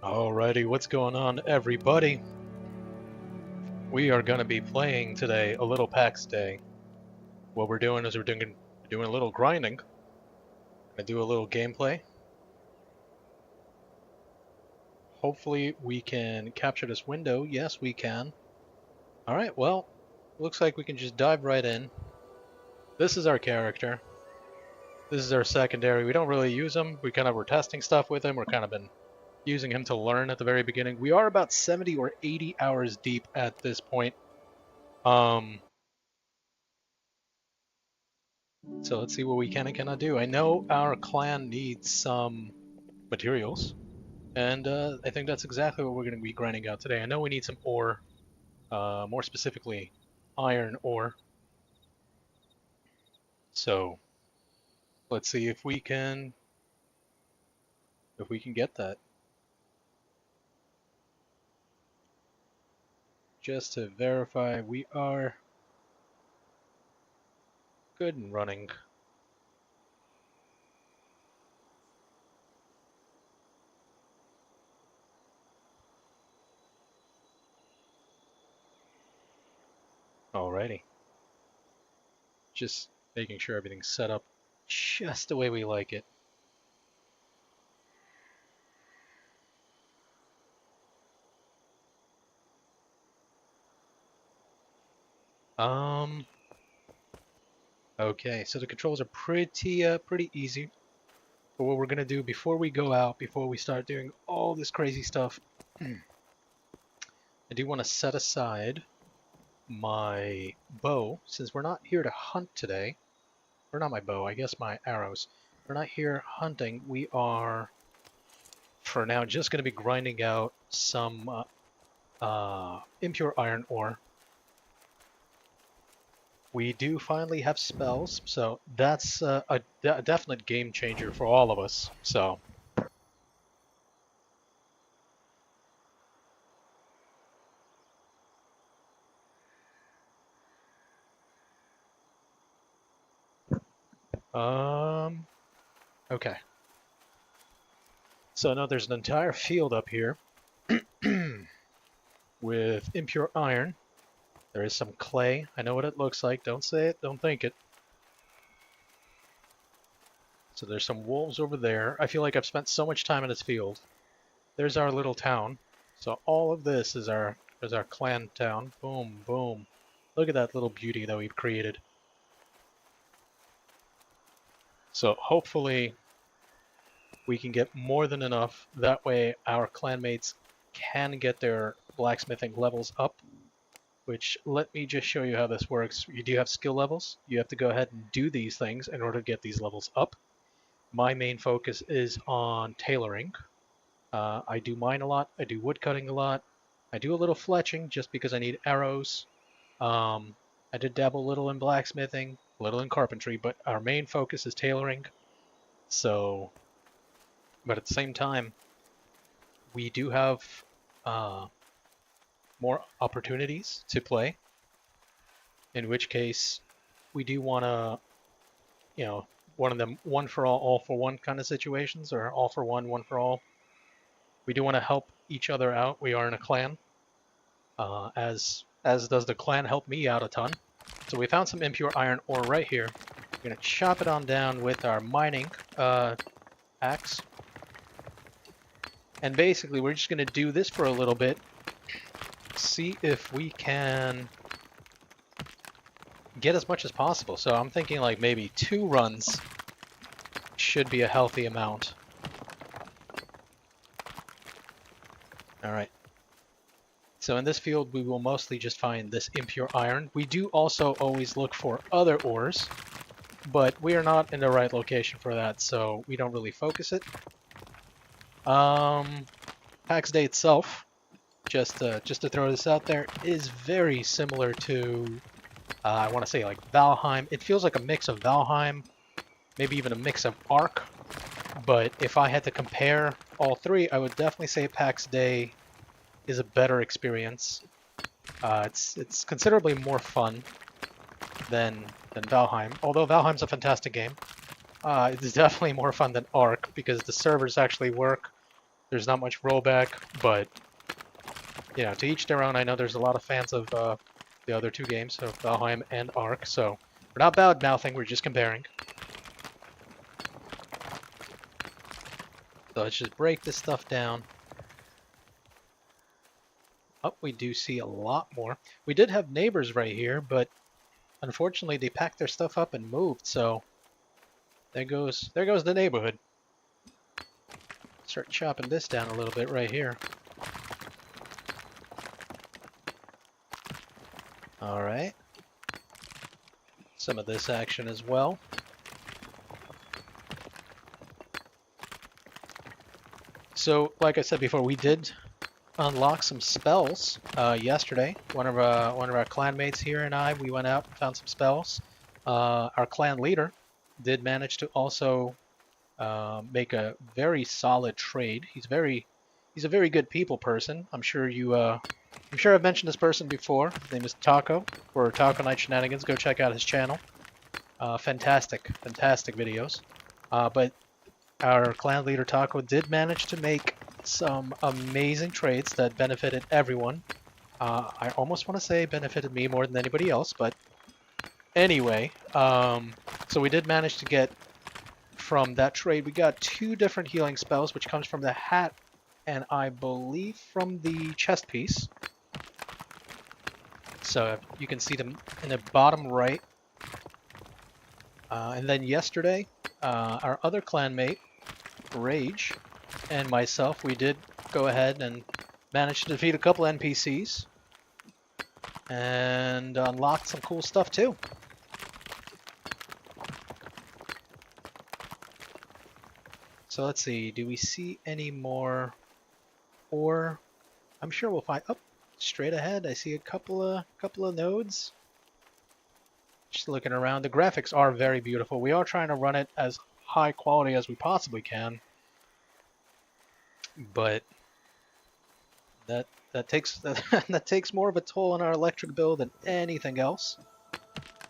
Alrighty, what's going on, everybody? We are going to be playing today a little Pax Day. What we're doing is we're doing a little grinding. Gonna do a little gameplay. Hopefully we can capture this window. Yes, we can. Alright, well, looks like we can just dive right in. This is our character. This is our secondary. We don't really use him. We're testing stuff with him. We're kind of been using him to learn at the very beginning. We are about 70 or 80 hours deep at this point. So let's see what we can and cannot do. I know our clan needs some materials, and I think that's exactly what we're going to be grinding out today. I know we need some ore, more specifically iron ore. So let's see if we can get that. Just to verify we are good and running. Alrighty. Just making sure everything's set up just the way we like it. Okay, so the controls are pretty easy. But what we're gonna do before we go out, before we start doing all this crazy stuff, I do want to set aside my bow, since we're not here to hunt today. Or not my bow, I guess my arrows. We're not here hunting. We are, for now, just going to be grinding out some impure iron ore. We do finally have spells, so that's a definite game changer for all of us. So. Okay. So now there's an entire field up here with impure iron. There is some clay. I know what it looks like. Don't say it, don't think it. So there's some wolves over there. I feel like I've spent so much time in this field. There's our little town. So all of this is our clan town. Boom, boom. Look at that little beauty that we've created. So hopefully we can get more than enough. That way our clanmates can get their blacksmithing levels up. Which, let me just show you how this works. You do have skill levels. You have to go ahead and do these things in order to get these levels up. My main focus is on tailoring. I do mine a lot. I do wood cutting a lot. I do a little fletching just because I need arrows. I did dabble a little in blacksmithing, a little in carpentry, but our main focus is tailoring. So, but at the same time, we do have more opportunities to play, in which case we do want to, you know, one of them one for all for one kind of situations, or all for one for all. We do want to help each other out. We are in a clan, as does the clan help me out a ton. So we found some impure iron ore right here. We're gonna chop it on down with our mining axe, and basically we're just gonna do this for a little bit. See if we can get as much as possible. So I'm thinking like maybe 2 runs should be a healthy amount. Alright. So in this field we will mostly just find this impure iron. We do also always look for other ores, but we are not in the right location for that, so we don't really focus it. Pax Dei itself, just to throw this out there, is very similar to, I want to say like Valheim. It feels like a mix of Valheim, maybe even a mix of Ark. But if I had to compare all three, I would definitely say Pax Dei is a better experience. It's considerably more fun than Valheim. Although Valheim's a fantastic game, it's definitely more fun than Ark because the servers actually work. There's not much rollback, but you know, to each their own. I know there's a lot of fans of the other two games, of Valheim and Ark, so we're not bad-mouthing, we're just comparing. So let's just break this stuff down. Oh, we do see a lot more. We did have neighbors right here, but unfortunately they packed their stuff up and moved, so there goes the neighborhood. Start chopping this down a little bit right here. Alright. Some of this action as well. So, like I said before, we did unlock some spells yesterday. One of our clanmates here and I, we went out and found some spells. Our clan leader did manage to also make a very solid trade. He's a very good people person. I'm sure I've mentioned this person before. His name is Taco, for Taco Night Shenanigans. Go check out his channel. Fantastic videos. But our clan leader Taco did manage to make some amazing trades that benefited everyone. I almost want to say benefited me more than anybody else, but anyway, so we did manage to get from that trade, we got 2 different healing spells, which comes from the hat and I believe from the chest piece. So you can see them in the bottom right. And then yesterday, our other clanmate, Rage, and myself, we did go ahead and manage to defeat a couple NPCs and unlocked some cool stuff too. So let's see, do we see any more ore? I'm sure we'll find, oh, straight ahead, I see a couple of nodes. Just looking around, the graphics are very beautiful. We are trying to run it as high quality as we possibly can, but that takes that takes more of a toll on our electric bill than anything else.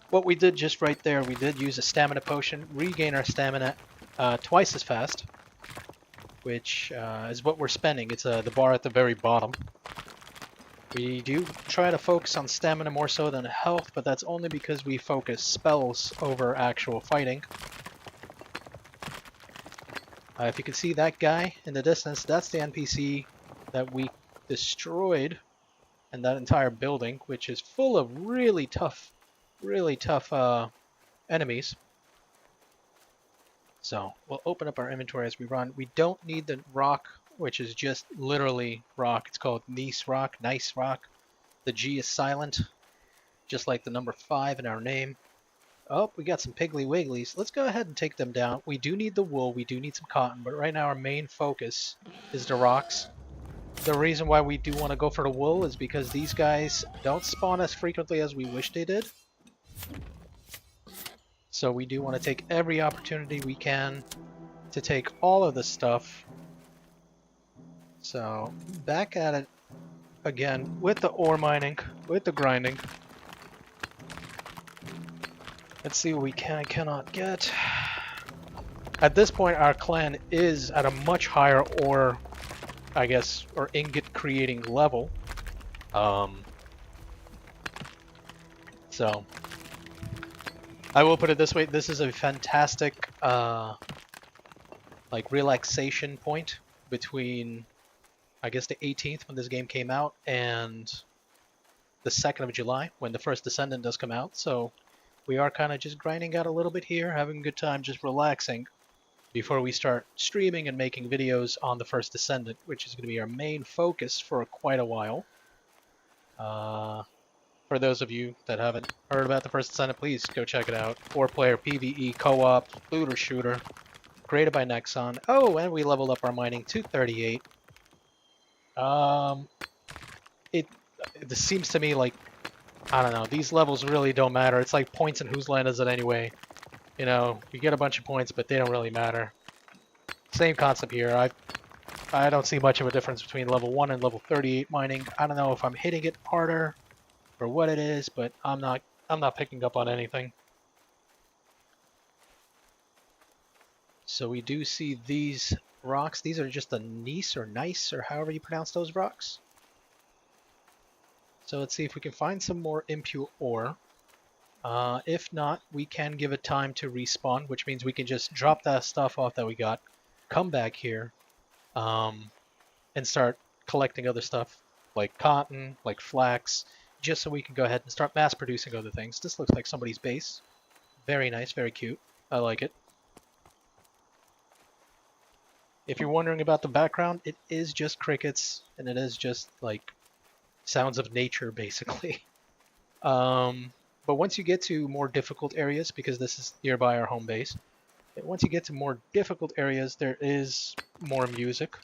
What we did just right there, we did use a stamina potion, regain our stamina twice as fast, which is what we're spending. It's the bar at the very bottom. We do try to focus on stamina more so than health, but that's only because we focus spells over actual fighting. If you can see that guy in the distance, that's the NPC that we destroyed, and that entire building, which is full of really tough enemies. So we'll open up our inventory as we run. We don't need the rock, which is just literally rock. It's called Nice Rock. The G is silent, just like the number 5 in our name. Oh, we got some Piggly Wigglies. Let's go ahead and take them down. We do need the wool, we do need some cotton, but right now our main focus is the rocks. The reason why we do want to go for the wool is because these guys don't spawn as frequently as we wish they did. So we do want to take every opportunity we can to take all of this stuff. So back at it again with the ore mining, with the grinding. Let's see what we can and cannot get. At this point, our clan is at a much higher ore, I guess, or ingot creating level. So I will put it this way, this is a fantastic like relaxation point between, I guess, the 18th when this game came out and the 2nd of July when the first Descendant does come out. So we are kind of just grinding out a little bit here, having a good time, just relaxing before we start streaming and making videos on the first Descendant, which is going to be our main focus for quite a while. For those of you that haven't heard about the first Descendant, please go check it out. 4-player PvE co-op looter shooter, created by Nexon. Oh, and we leveled up our mining to 38. This seems to me like, I don't know, these levels really don't matter. It's like points in whose land is it anyway. You know, you get a bunch of points, but they don't really matter. Same concept here. I don't see much of a difference between level 1 and level 38 mining. I don't know if I'm hitting it harder or what it is, but I'm not picking up on anything. So we do see these rocks. These are just the gneiss or gneiss or however you pronounce those rocks. So let's see if we can find some more impure ore. If not, we can give it time to respawn, which means we can just drop that stuff off that we got, come back here, and start collecting other stuff like cotton, like flax, just so we can go ahead and start mass producing other things. This looks like somebody's base. Very nice, very cute. I like it. If you're wondering about the background, it is just crickets, and it is just like sounds of nature, basically. But once you get to more difficult areas, because this is nearby our home base, once you get to more difficult areas, there is more music.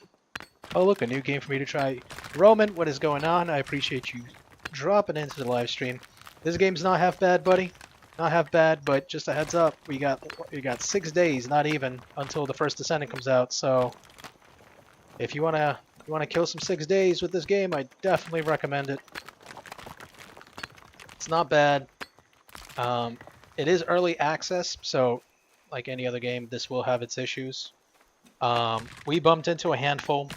Oh, look, a new game for me to try. Roman, what is going on? I appreciate you dropping into the live stream. This game's not half bad, buddy. Not half bad, but just a heads up, we got 6 days, not even, until the first Descendant comes out. So, if you wanna kill some 6 days with this game, I definitely recommend it. It's not bad. It is early access, so like any other game, this will have its issues. We bumped into a handful,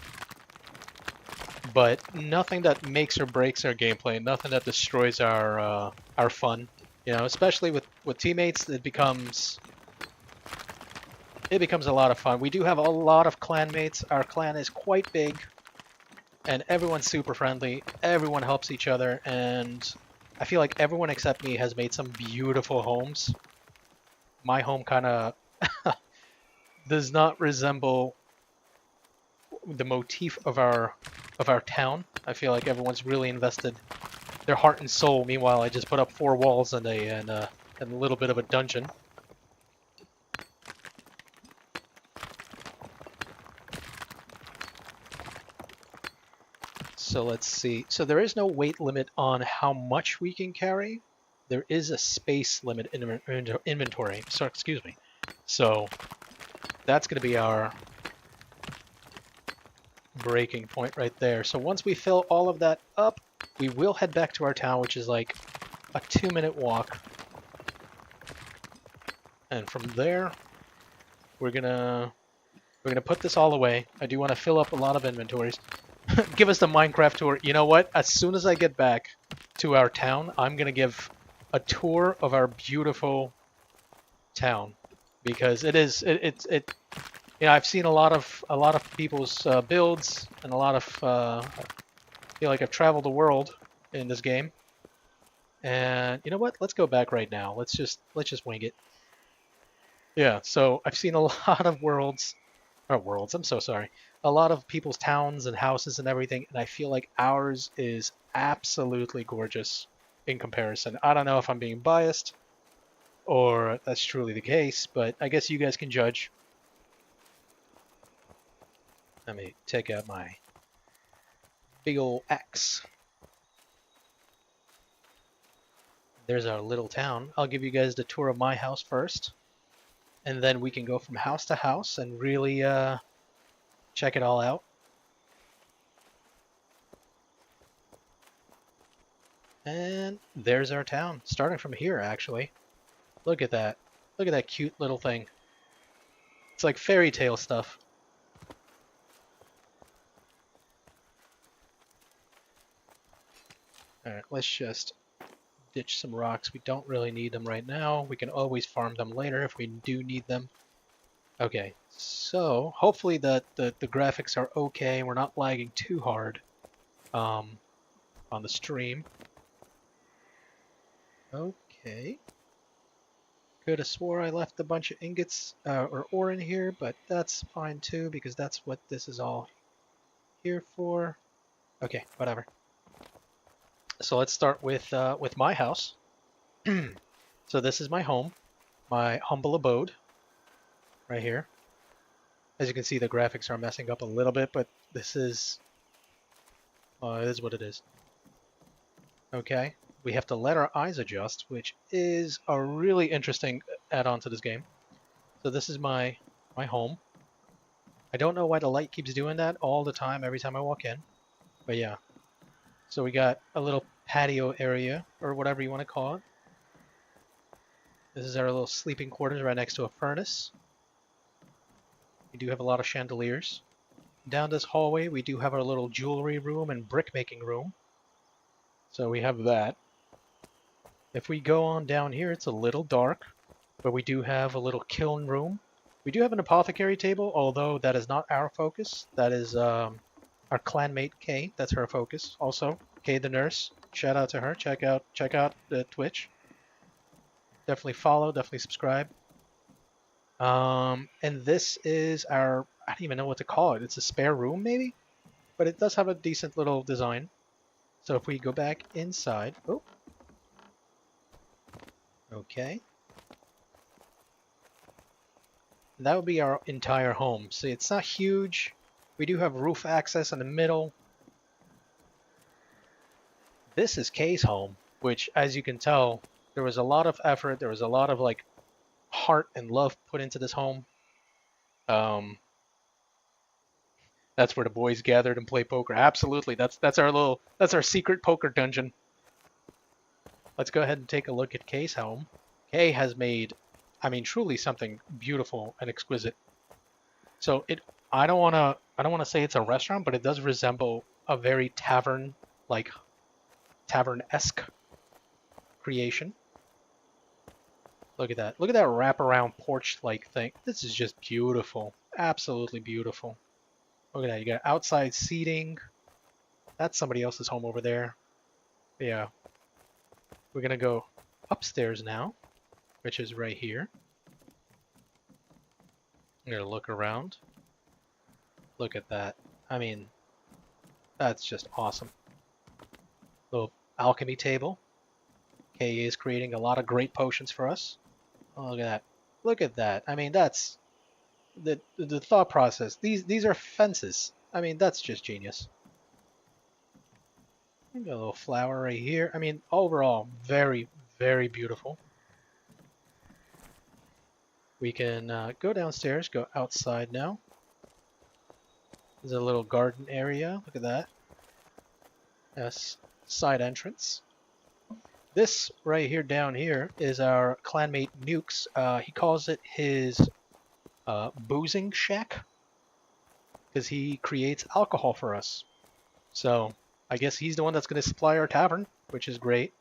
but nothing that makes or breaks our gameplay. Nothing that destroys our fun. You know, especially with teammates, it becomes a lot of fun. We do have a lot of clanmates. Our clan is quite big, and everyone's super friendly. Everyone helps each other, and I feel like everyone except me has made some beautiful homes. My home kind of does not resemble the motif of our town. I feel like everyone's really invested their heart and soul. Meanwhile, I just put up 4 walls and a little bit of a dungeon. So let's see. So there is no weight limit on how much we can carry. There is a space limit in inventory. So excuse me. So that's going to be our breaking point right there. So once we fill all of that up, we will head back to our town, which is like a 2-minute walk. And from there, we're gonna put this all away. I do want to fill up a lot of inventories. Give us the Minecraft tour. You know what? As soon as I get back to our town, I'm gonna give a tour of our beautiful town, because it you know, I've seen a lot of people's builds, and a lot of I feel like I've traveled the world in this game. And you know what? Let's go back right now. Let's just wing it. Yeah, so I've seen a lot of worlds, I'm so sorry. A lot of people's towns and houses and everything, and I feel like ours is absolutely gorgeous in comparison. I don't know if I'm being biased or that's truly the case, but I guess you guys can judge. Let me take out my big old axe. There's our little town. I'll give you guys the tour of my house first, and then we can go from house to house and really check it all out. And there's our town, starting from here, actually. Look at that. Look at that cute little thing. It's like fairy tale stuff. Alright, let's just ditch some rocks. We don't really need them right now. We can always farm them later if we do need them. Okay, so hopefully the graphics are okay. We're not lagging too hard on the stream. Okay. Could have swore I left a bunch of ingots or ore in here, but that's fine too, because that's what this is all here for. Okay, whatever. So let's start with my house. So this is my home, my humble abode, right here. As you can see, the graphics are messing up a little bit, but this is it is what it is. Okay, we have to let our eyes adjust, which is a really interesting add-on to this game. So this is my home. I don't know why the light keeps doing that all the time, every time I walk in, but yeah. So we got a little patio area, or whatever you want to call it. This is our little sleeping quarters right next to a furnace. We do have a lot of chandeliers. Down this hallway, we do have our little jewelry room and brick making room. So we have that. If we go on down here, it's a little dark, but we do have a little kiln room. We do have an apothecary table, although that is not our focus. That is our clanmate Kay. That's her focus. Also, Kay the nurse. Shout out to her. Check out the Twitch. Definitely follow. Definitely subscribe. And this is our, I don't even know what to call it. It's a spare room, maybe? But it does have a decent little design. So if we go back inside, oh, okay. That would be our entire home. See, it's not huge. We do have roof access in the middle. This is Kay's home, which, as you can tell, there was a lot of effort. There was a lot of like heart and love put into this home. That's where the boys gathered and play poker. Absolutely, that's our secret poker dungeon. Let's go ahead and take a look at Kay's home. Kay has made, I mean, truly something beautiful and exquisite. So I don't wanna say it's a restaurant, but it does resemble a very tavern-esque creation. Look at that. Look at that wraparound porch-like thing. This is just beautiful. Absolutely beautiful. Look at that. You got outside seating. That's somebody else's home over there. Yeah. We're going to go upstairs now, which is right here. I'm going to look around. Look at that. I mean, that's just awesome. Little alchemy table. Kay is creating a lot of great potions for us. Oh, look at that. Look at that. I mean, that's the thought process. These are fences. I mean, that's just genius. Got a little flower right here. I mean, overall, very, very beautiful. We can go downstairs, go outside now. There's a little garden area. Look at that. Yes, side entrance. This right here down here is our clanmate Nukes. He calls it his boozing shack because he creates alcohol for us. So I guess he's the one that's going to supply our tavern, which is great.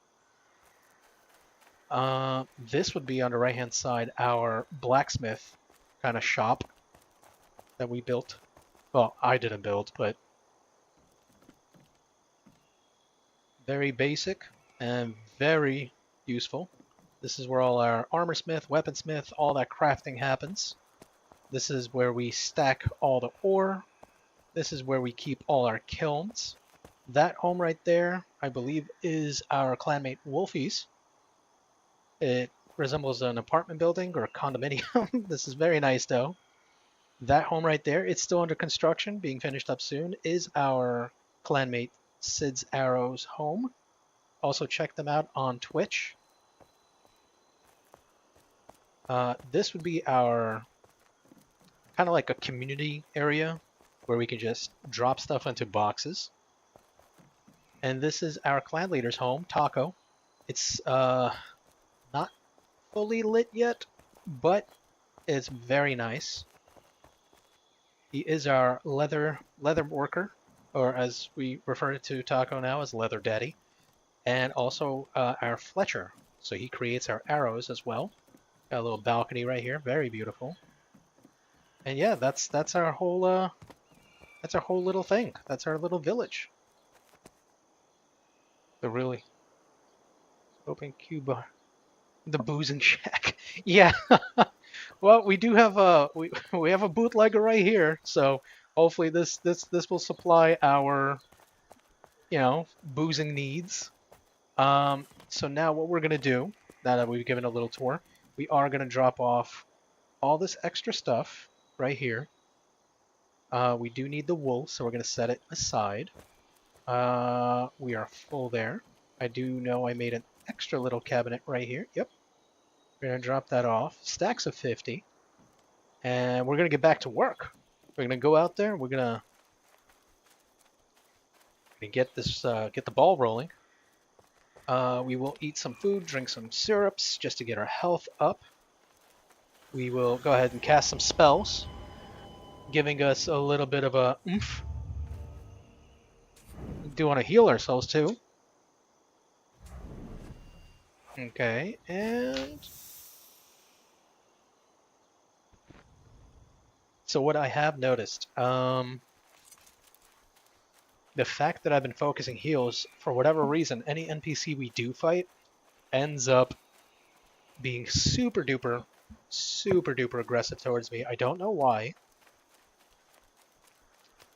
This would be on the right-hand side, our blacksmith kind of shop that we built. Well, I didn't build, but very basic and very useful. This is where all our armorsmith, weaponsmith, all that crafting happens. This is where we stack all the ore. This is where we keep all our kilns. That home right there, I believe, is our clanmate Wolfie's. It resembles an apartment building or a condominium. This is very nice, though. That home right there, it's still under construction, being finished up soon, is our clanmate Sid's Arrows home. Also check them out on Twitch. This would be our kind of like a community area where we can just drop stuff into boxes. And this is our clan leader's home, Taco. It's not fully lit yet, but it's very nice. He is our leather worker, or as we refer to Taco now as Leather Daddy, and also our Fletcher. So he creates our arrows as well. Got a little balcony right here, very beautiful. And yeah, that's our whole little thing. That's our little village. The really open Cuba, the boozing shack. Yeah. Well, we do have we have a bootlegger right here, so hopefully this will supply our boozing needs. So now what we're gonna do, now that we've given a little tour, we are gonna drop off all this extra stuff right here. We do need the wool, so we're gonna set it aside. We are full there. I do know I made an extra little cabinet right here. Yep. We're going to drop that off. Stacks of 50. And we're going to get back to work. We're going to go out there. We're going to get the ball rolling. We will eat some food, drink some syrups just to get our health up. We will go ahead and cast some spells. giving us a little bit of a oomph. Do want to heal ourselves too. Okay, and so what I have noticed, the fact that I've been focusing heals, for whatever reason, any NPC we do fight ends up being super duper aggressive towards me. I don't know why.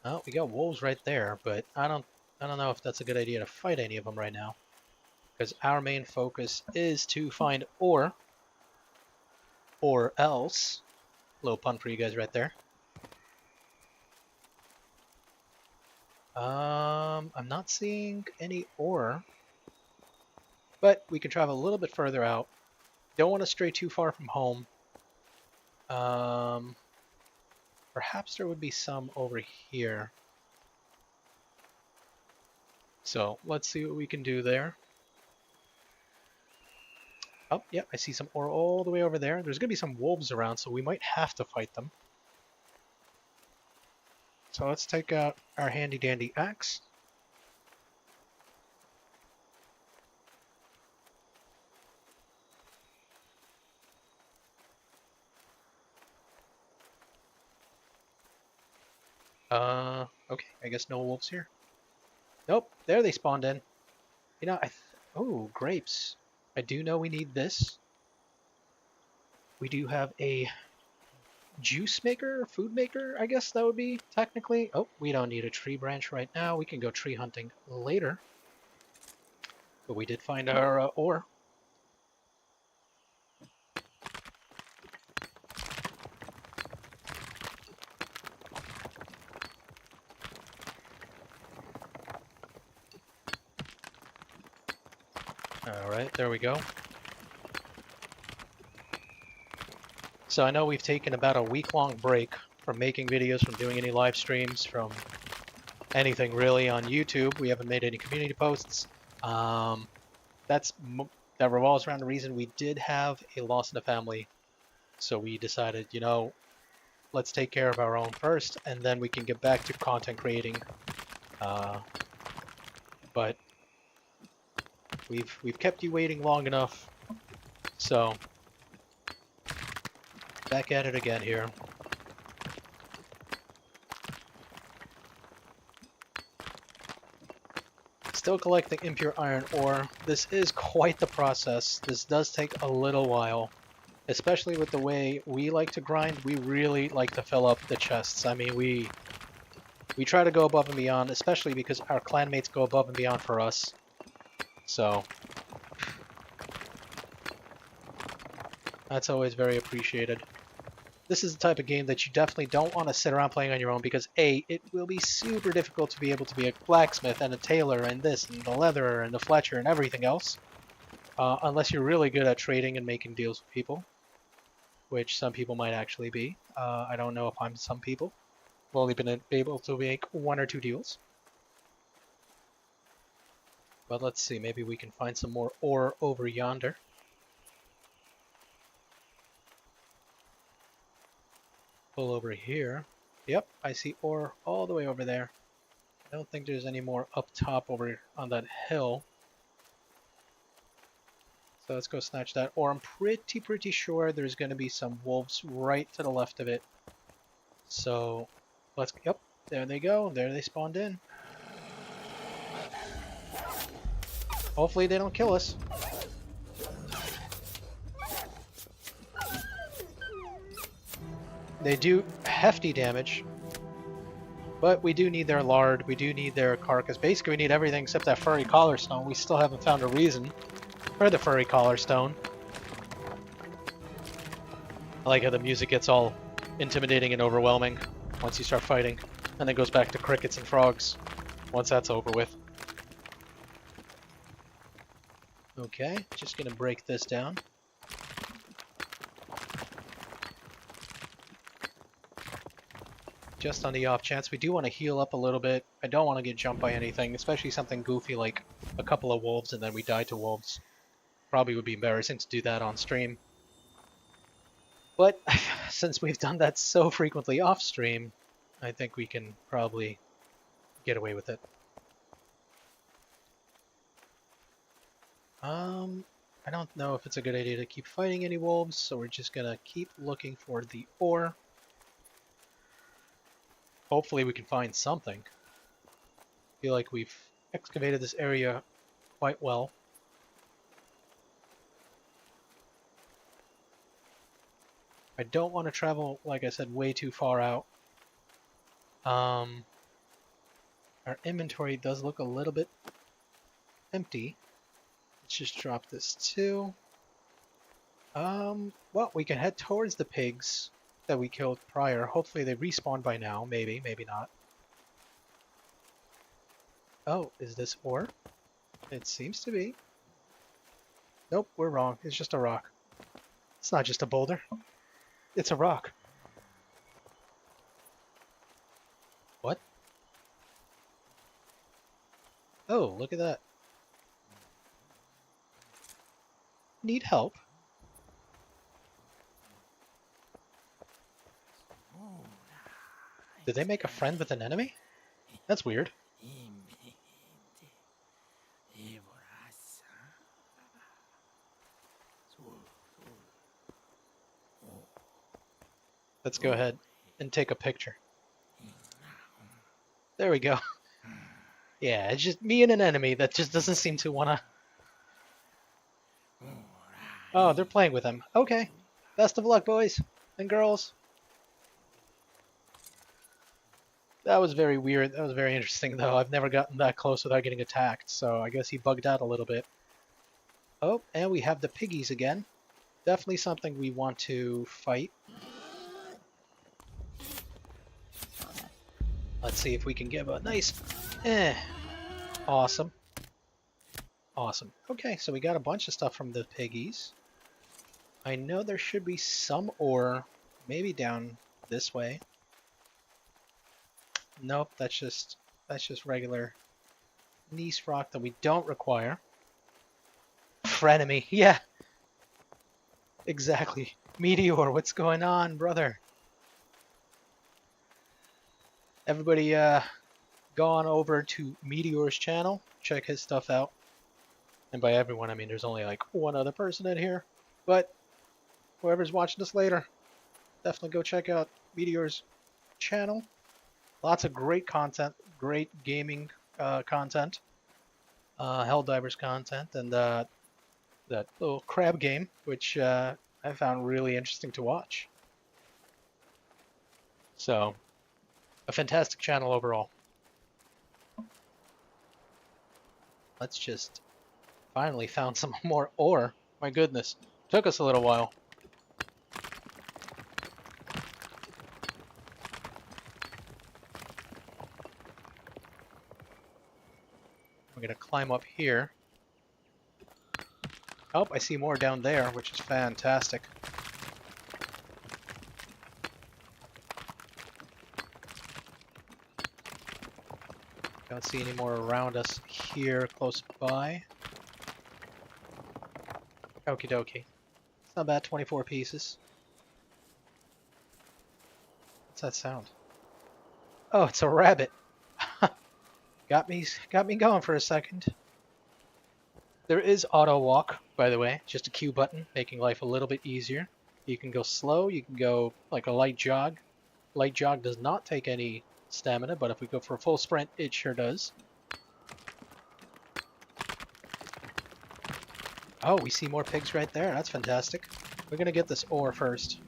Oh, we got wolves right there, but I don't know if that's a good idea to fight any of them right now, because our main focus is to find ore, or else. Little pun for you guys right there. I'm not seeing any ore, but we can travel a little bit further out. Don't want to stray too far from home. Perhaps there would be some over here. So let's see what we can do there. Oh, yeah, I see some ore all the way over there. There's going to be some wolves around, so we might have to fight them. So let's take out our handy dandy axe. Okay, I guess no wolves here. Nope, there they spawned in. You know, oh, grapes. I do know we need this. We do have a juice maker, food maker, I guess that would be technically. Oh, we don't need a tree branch right now. We can go tree hunting later. But we did find our ore. Alright, there we go. So I know we've taken about a week-long break from making videos, from doing any live streams, from anything really on YouTube. We haven't made any community posts. That revolves around the reason we did have a loss in the family. So we decided, you know, let's take care of our own first, and then we can get back to content creating. But we've kept you waiting long enough, so back at it again here. Still collecting impure iron ore. This is quite the process. This does take a little while, especially with the way we like to grind. We really like to fill up the chests. I mean, we try to go above and beyond, especially because our clanmates go above and beyond for us. So that's always very appreciated. This is the type of game that you definitely don't want to sit around playing on your own, because A, it will be super difficult to be able to be a blacksmith and a tailor and this and the leather and the fletcher and everything else, unless you're really good at trading and making deals with people, which some people might actually be. I don't know if I'm some people. I've only been able to make 1 or 2 deals. But let's see, maybe we can find some more ore over yonder. Pull over here. Yep, I see ore all the way over there. I don't think there's any more up top over on that hill. So let's go snatch that ore. I'm pretty sure there's going to be some wolves right to the left of it. So let's, yep, there they go. There they spawned in. Hopefully they don't kill us. They do hefty damage, but we do need their lard, we do need their carcass. Basically, we need everything except that furry collar stone. We still haven't found a reason for the furry collar stone. I like how the music gets all intimidating and overwhelming once you start fighting, and then goes back to crickets and frogs once that's over with. Okay, just gonna break this down. Just on the off chance. We do want to heal up a little bit. I don't want to get jumped by anything, especially something goofy like a couple of wolves and then we die to wolves. Probably would be embarrassing to do that on stream. But since we've done that so frequently off stream, I think we can probably get away with it. I don't know if it's a good idea to keep fighting any wolves, so we're just gonna keep looking for the ore. Hopefully we can find something. I feel like we've excavated this area quite well. I don't want to travel, like I said, way too far out. Our inventory does look a little bit empty. Let's just drop this too. Well, we can head towards the pigs that we killed prior. Hopefully they respawn by now. Maybe, maybe not. Oh, is this ore? It seems to be. Nope, we're wrong. It's just a rock. It's not just a boulder. It's a rock. What? Oh, look at that. Need help? Did they make a friend with an enemy? That's weird. Let's go ahead and take a picture. There we go. Yeah, it's just me and an enemy that just doesn't seem to wanna... Oh, they're playing with him. Okay. Best of luck, boys and girls. That was very weird. That was very interesting, though. I've never gotten that close without getting attacked, so I guess he bugged out a little bit. Oh, and we have the piggies again. Definitely something we want to fight. Let's see if we can give a nice... Awesome. Awesome. Okay, so we got a bunch of stuff from the piggies. I know there should be some ore, maybe down this way. Nope, that's just regular gneiss rock that we don't require. Frenemy, yeah. Exactly. Meteor, what's going on, brother? Everybody gone over to Meteor's channel, check his stuff out. And by everyone, I mean there's only like one other person in here. But whoever's watching this later, definitely go check out Meteor's channel. Lots of great content, great gaming content, Helldivers content, and that little crab game, which I found really interesting to watch. So, a fantastic channel overall. Let's just finally found some more ore. My goodness, took us a little while. We're gonna climb up here. Oh, I see more down there, which is fantastic. Don't see any more around us here close by. Okie dokie. It's not bad, 24 pieces. What's that sound? Oh, it's a rabbit. Got me going for a second. There is auto walk, by the way, just a Q button, making life a little bit easier. You can go slow, you can go like a light jog. Light jog does not take any stamina, but if we go for a full sprint, it sure does. Oh, we see more pigs right there. That's fantastic. We're gonna get this ore first.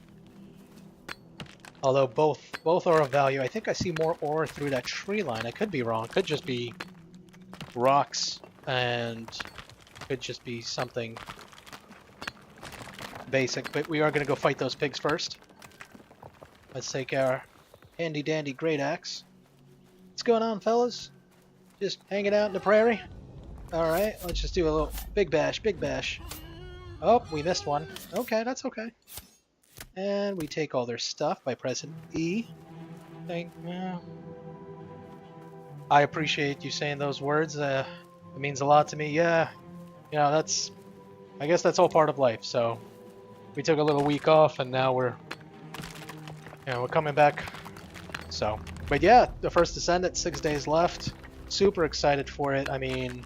Although both are of value. I think I see more ore through that tree line. I could be wrong. Could just be rocks and could just be something basic. But we are going to go fight those pigs first. Let's take our handy dandy great axe. What's going on, fellas? Just hanging out in the prairie? Alright, let's just do a little big bash, big bash. Oh, we missed one. Okay, that's okay. And we take all their stuff by pressing E. I appreciate you saying those words. It means a lot to me. Yeah, you know, I guess that's all part of life. So we took a little week off, and now we're coming back. So But yeah, the first Descendant, 6 days left. Super excited for it. I mean,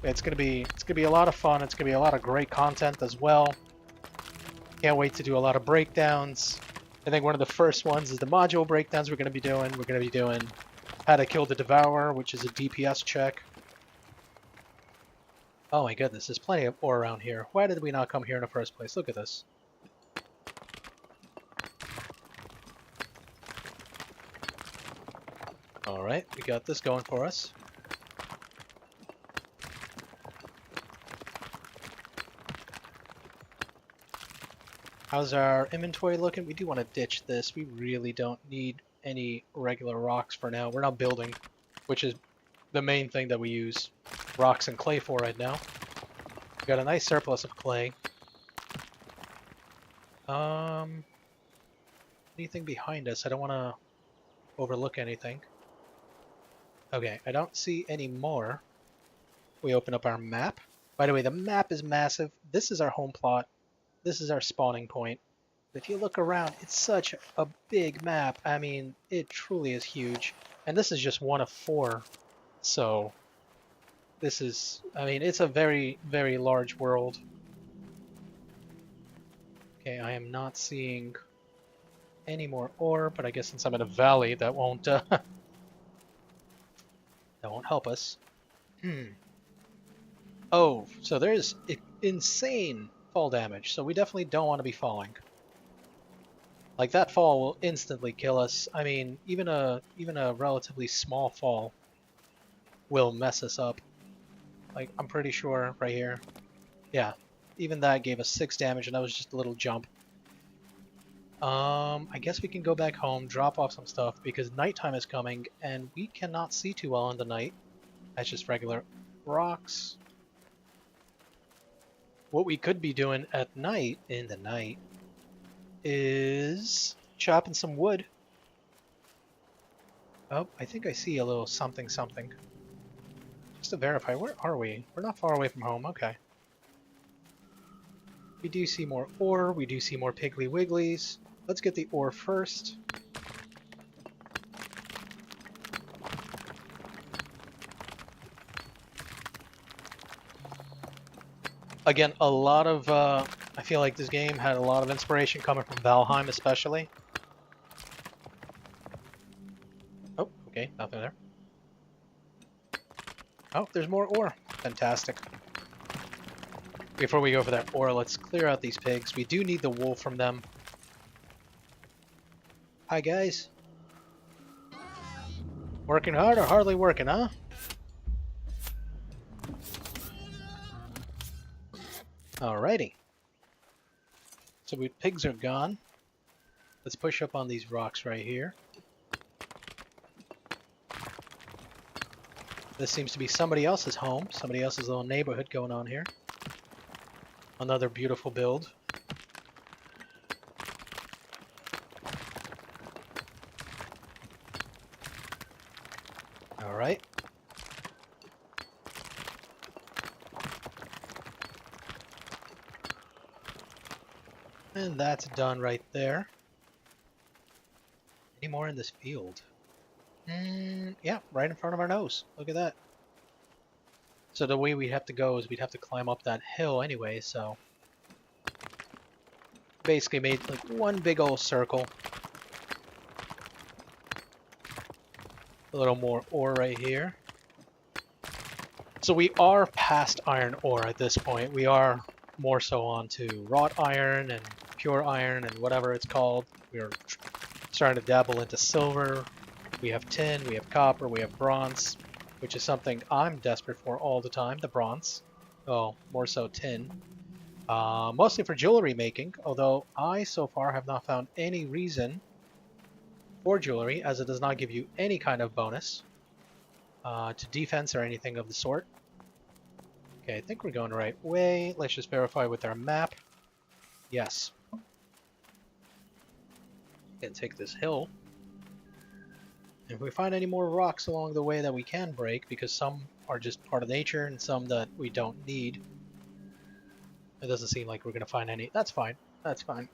it's gonna be a lot of fun. It's gonna be a lot of great content as well. Can't wait to do a lot of breakdowns. I think one of the first ones is the module breakdowns we're gonna be doing. We're gonna be doing how to kill the Devourer, which is a DPS check. Oh my goodness, there's plenty of ore around here. Why did we not come here in the first place? Look at this. Alright, we got this going for us. How's our inventory looking? We do want to ditch this. We really don't need any regular rocks for now. We're not building, which is the main thing that we use rocks and clay for right now. We got a nice surplus of clay. Anything behind us? I don't want to overlook anything. Okay, I don't see any more. We open up our map. By the way, the map is massive. This is our home plot. This is our spawning point. If you look around, it's such a big map. I mean, it truly is huge. And this is just one of 4. So, this is, I mean, it's a very, very large world. Okay, I am not seeing any more ore, but I guess since I'm in a valley, that won't, that won't help us. Oh, so there's insane fall damage, so we definitely don't want to be falling. Like, that fall will instantly kill us. I mean, even a relatively small fall will mess us up. Like, I'm pretty sure right here. Yeah, even that gave us 6 damage, and that was just a little jump. I guess we can go back home, drop off some stuff, because nighttime is coming, and we cannot see too well in the night. That's just regular rocks. What we could be doing at night, in the night, is chopping some wood. Oh, I think I see a little something something. Just to verify, where are we? We're not far away from home, okay. We do see more ore, we do see more Piggly Wigglies. Let's get the ore first. Again, a lot of, I feel like this game had a lot of inspiration coming from Valheim especially. Oh, okay, nothing there. Oh, there's more ore. Fantastic. Before we go for that ore, let's clear out these pigs. We do need the wool from them. Hi, guys. Working hard or hardly working, huh? Alrighty. So pigs are gone. Let's push up on these rocks right here. This seems to be somebody else's home, somebody else's little neighborhood going on here. Another beautiful build. Alright. And that's done right there. Any more in this field? Yeah, right in front of our nose. Look at that. So the way we'd have to go is we'd have to climb up that hill anyway, so... Basically made like one big old circle. A little more ore right here. So we are past iron ore at this point. We are more so on to wrought iron and pure iron and whatever it's called. We're starting to dabble into silver. We have tin, we have copper, we have bronze, which is something I'm desperate for all the time, the bronze. Oh, more so tin. Mostly for jewelry making, although I so far have not found any reason for jewelry, as it does not give you any kind of bonus to defense or anything of the sort. Okay, I think we're going the right way. Let's just verify with our map. Yes. Can take this hill. If we find any more rocks along the way that we can break, because some are just part of nature and some that we don't need, it doesn't seem like we're going to find any. That's fine. That's fine.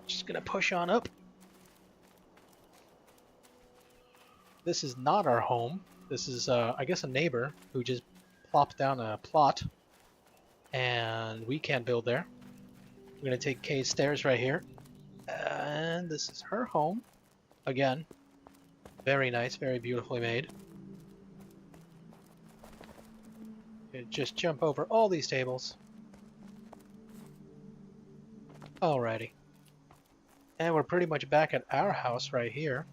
Just going to push on up. this is not our home. This is, I guess, a neighbor who just plopped down a plot, and we can't build there. We're going to take Kay's stairs right here, and this is her home. Again, very nice, very beautifully made. Just jump over all these tables. Alrighty. And we're pretty much back at our house right here.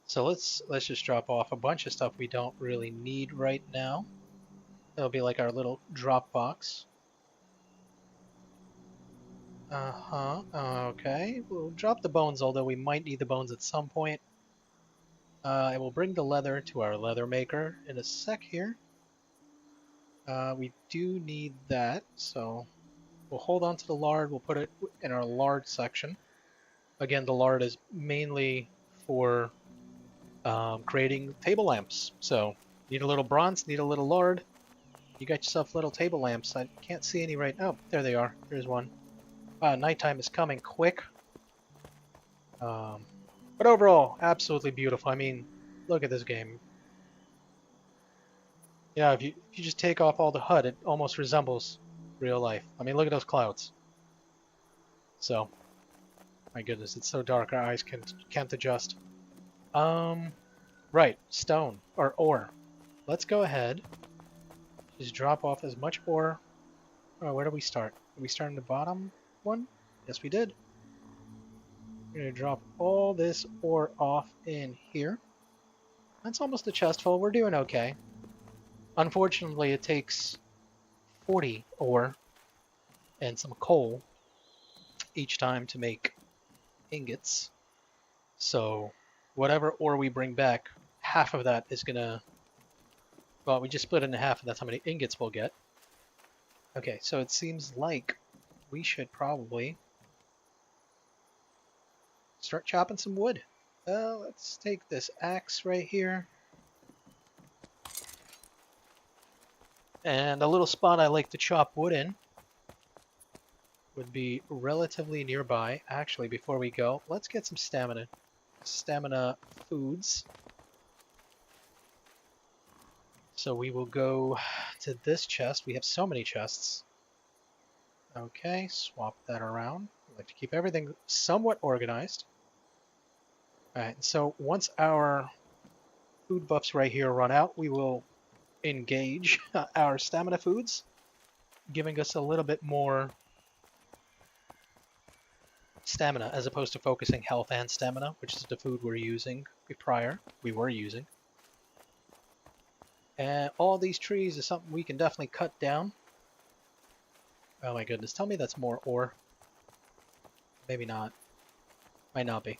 So let's just drop off a bunch of stuff we don't really need right now. That'll be like our little drop box. Okay. We'll drop the bones, although we might need the bones at some point. I will bring the leather to our leather maker in a sec here. We do need that, so we'll hold on to the lard. We'll put it in our lard section. Again, the lard is mainly for creating table lamps. So, need a little bronze, need a little lard. You got yourself little table lamps. I can't see any right now. Oh, there they are. There's one. Nighttime is coming quick. But overall, absolutely beautiful. I mean, look at this game. Yeah, if you just take off all the HUD, it almost resembles real life. I mean, look at those clouds. So, my goodness, it's so dark our eyes can't adjust. Right, stone or ore. Let's go ahead. Just drop off as much ore. Oh, where do we start? Did we start in the bottom one? Yes, we did. We're gonna drop all this ore off in here. That's almost a chest full. We're doing okay. Unfortunately, it takes 40 ore and some coal each time to make ingots. So whatever ore we bring back, half of that is gonna... Well, we just split it in half, and that's how many ingots we'll get. Okay, so it seems like we should probably start chopping some wood. Let's take this axe right here. And a little spot I like to chop wood in would be relatively nearby. Actually, before we go, let's get some stamina. Stamina foods. So we will go to this chest. We have so many chests. Okay, swap that around. I like to keep everything somewhat organized. Alright, so once our food buffs right here run out, we will engage our stamina foods, giving us a little bit more stamina as opposed to focusing health and stamina, which is the food we were using. And all these trees is something we can definitely cut down. Oh my goodness, tell me that's more ore. Maybe not. Might not be.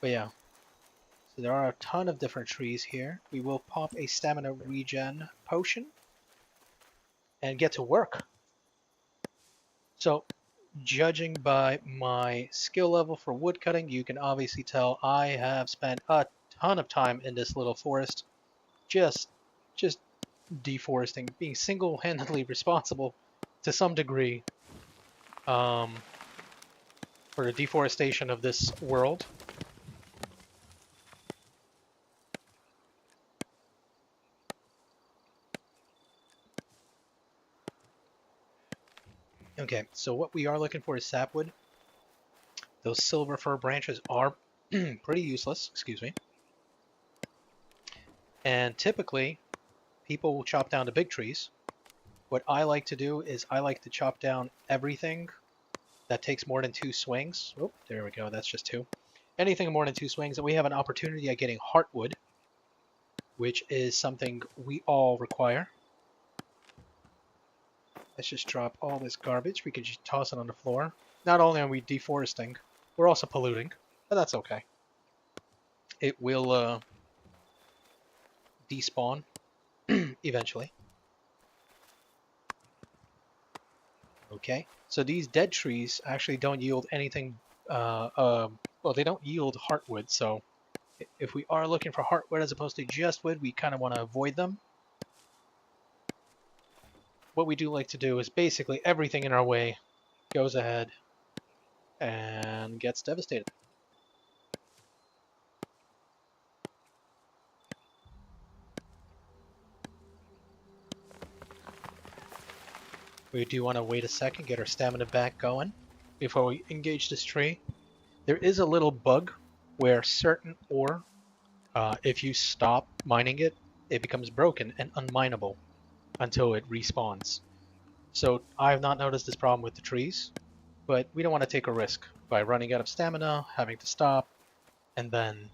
But yeah. So there are a ton of different trees here. We will pop a stamina regen potion and get to work. So, judging by my skill level for woodcutting, you can obviously tell I have spent a ton of time in this little forest just deforesting, being single-handedly responsible to some degree for the deforestation of this world. Okay, so what we are looking for is sapwood. Those silver fir branches are pretty useless, excuse me. And typically, people will chop down the big trees. What I like to do is I like to chop down everything that takes more than 2 swings. Oh, there we go, that's just 2. Anything more than 2 swings, and we have an opportunity at getting heartwood, which is something we all require. Let's just drop all this garbage. We could just toss it on the floor. Not only are we deforesting, we're also polluting, but that's okay. It will despawn eventually. Okay, so these dead trees actually don't yield anything. Well, they don't yield heartwood, so if we are looking for heartwood as opposed to just wood, we kind of want to avoid them. What we do like to do is basically everything in our way goes ahead and gets devastated. We do want to wait a second, get our stamina back going before we engage this tree. There is a little bug where certain ore, if you stop mining it, it becomes broken and unminable until it respawns. So I have not noticed this problem with the trees, but we don't want to take a risk by running out of stamina, having to stop, and then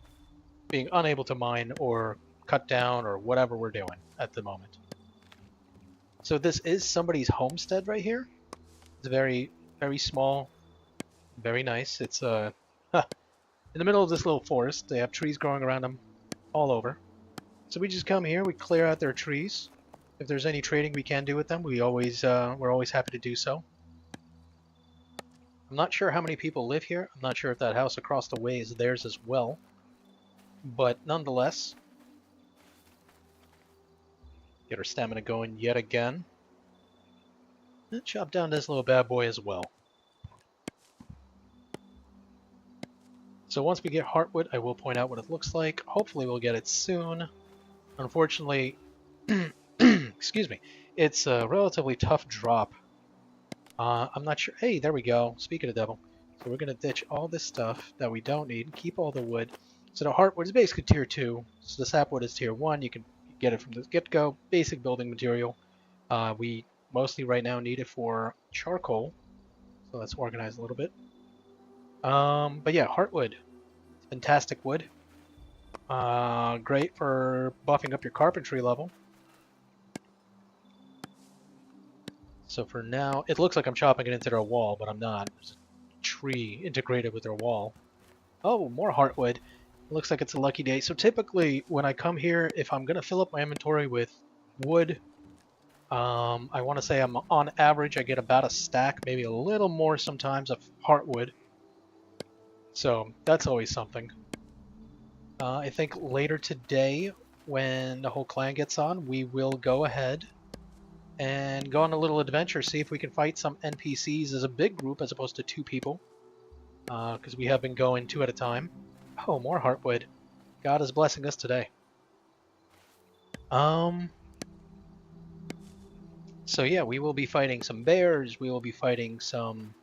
being unable to mine or cut down or whatever we're doing at the moment. So this is somebody's homestead right here. It's very, very small, very nice. It's in the middle of this little forest. They have trees growing around them all over. So we just come here, we clear out their trees. If there's any trading we can do with them, we're always happy to do so. I'm not sure how many people live here. I'm not sure if that house across the way is theirs as well. But nonetheless, get our stamina going yet again. And chop down this little bad boy as well. So once we get Heartwood, I will point out what it looks like. Hopefully we'll get it soon. Unfortunately, excuse me, it's a relatively tough drop. I'm not sure. Hey, there we go. Speak of the devil. So we're going to ditch all this stuff that we don't need, keep all the wood. So the Heartwood is basically tier 2. So the sapwood is tier 1. You can get it from the get-go. Basic building material. We mostly right now need it for charcoal. So let's organize a little bit. But yeah, Heartwood. Fantastic wood. Great for buffing up your carpentry level. So for now, it looks like I'm chopping it into their wall, but I'm not. There's a tree integrated with their wall. Oh, more Heartwood. It looks like it's a lucky day. So typically, when I come here, if I'm going to fill up my inventory with wood, I want to say I'm on average, I get about a stack, maybe a little more sometimes, of Heartwood. So that's always something. I think later today, when the whole clan gets on, we will go ahead and go on a little adventure, see if we can fight some NPCs as a big group as opposed to 2 people. Because we have been going 2 at a time. Oh, more Heartwood. God is blessing us today. So yeah, we will be fighting some bears, we will be fighting some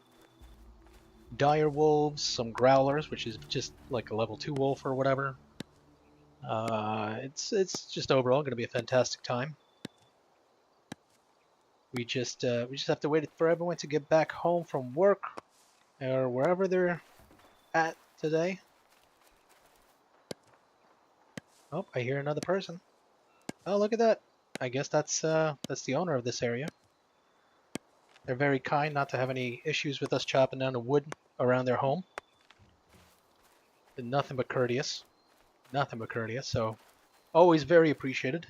dire wolves, some growlers, which is just like a level 2 wolf or whatever. It's just overall going to be a fantastic time. We just have to wait for everyone to get back home from work or wherever they're at today. Oh, I hear another person. Oh, look at that. I guess that's the owner of this area. They're very kind not to have any issues with us chopping down the wood around their home. And nothing but courteous. Nothing but courteous, so always very appreciated.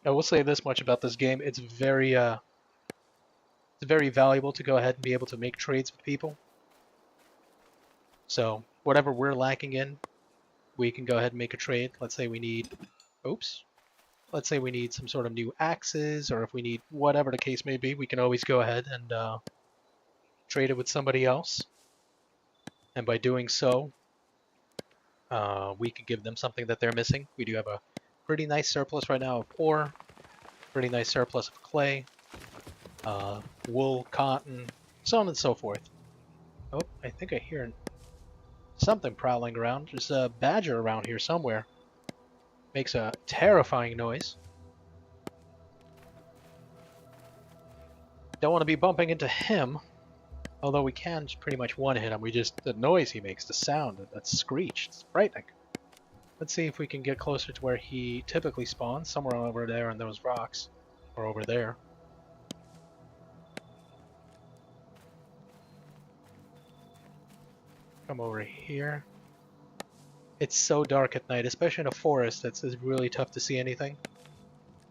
I will say this much about this game. It's very valuable to go ahead and be able to make trades with people. So whatever we're lacking in, we can go ahead and make a trade. Let's say we need, let's say we need some sort of new axes, or if we need whatever the case may be, we can always go ahead and trade it with somebody else. And by doing so, we can give them something that they're missing. We do have a pretty nice surplus right now of ore, pretty nice surplus of clay, wool, cotton, so on and so forth. Oh, I think I hear something prowling around. There's a badger around here somewhere. Makes a terrifying noise. Don't want to be bumping into him, although we can pretty much one-hit him. The noise he makes, the sound, that screech, it's frightening. Let's see if we can get closer to where he typically spawns, somewhere over there on those rocks, or over there. Come over here. It's so dark at night, especially in a forest. It's really tough to see anything.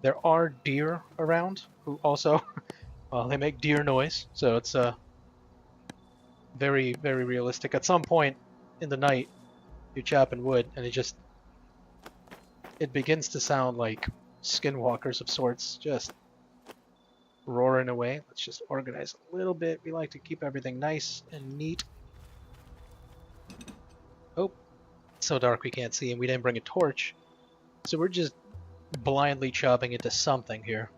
There are deer around who also, well, they make deer noise, so it's very, very realistic. At some point in the night, you're chopping wood, and it begins to sound like skinwalkers of sorts, just roaring away. Let's just organize a little bit. We like to keep everything nice and neat. Oh, it's so dark we can't see, and we didn't bring a torch. So we're just blindly chopping into something here.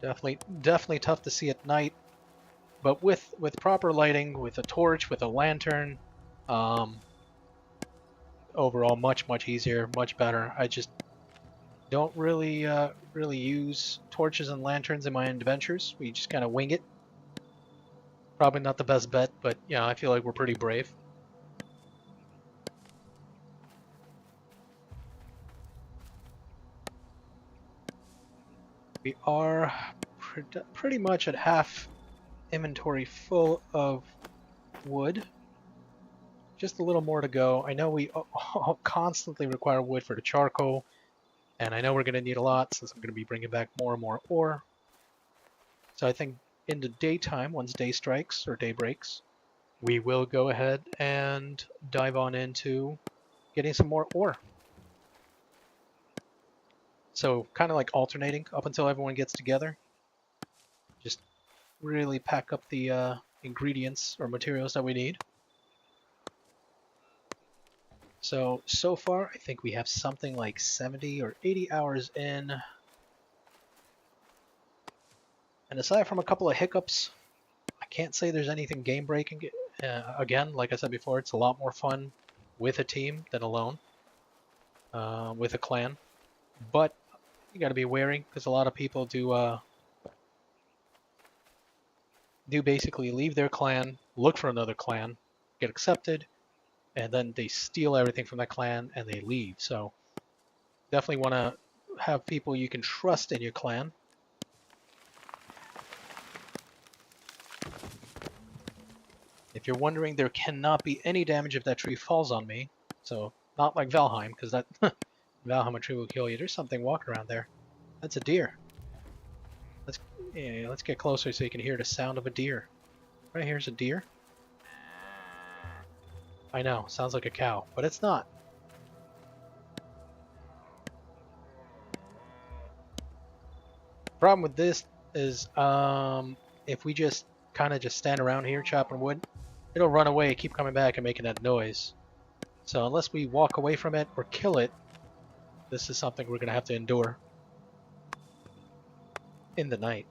Definitely tough to see at night. But with proper lighting, with a torch, with a lantern, overall much easier, much better. I just don't really use torches and lanterns in my adventures. We just kind of wing it. Probably not the best bet, but yeah, I feel like we're pretty brave. We are pretty much at half inventory full of wood. Just a little more to go. I know we constantly require wood for the charcoal, and I know we're going to need a lot since I'm going to be bringing back more and more ore. So I think in the daytime, once day strikes or day breaks, we will go ahead and dive on into getting some more ore. So kind of like alternating up until everyone gets together. Just really pack up the ingredients or materials that we need. So far, I think we have something like 70 or 80 hours in. And aside from a couple of hiccups, I can't say there's anything game-breaking. Again, like I said before, it's a lot more fun with a team than alone, with a clan. But you got to be wary because a lot of people do basically leave their clan, look for another clan, get accepted, and then they steal everything from that clan and they leave. So definitely want to have people you can trust in your clan. If you're wondering, there cannot be any damage if that tree falls on me. So not like Valheim, because that Valheim a tree will kill you. There's something walking around there. That's a deer. Let's get closer so you can hear the sound of a deer. Right here's a deer. I know, sounds like a cow, but it's not. Problem with this is if we just kind of just stand around here chopping wood, it'll run away, keep coming back and making that noise. So unless we walk away from it or kill it, this is something we're going to have to endure in the night.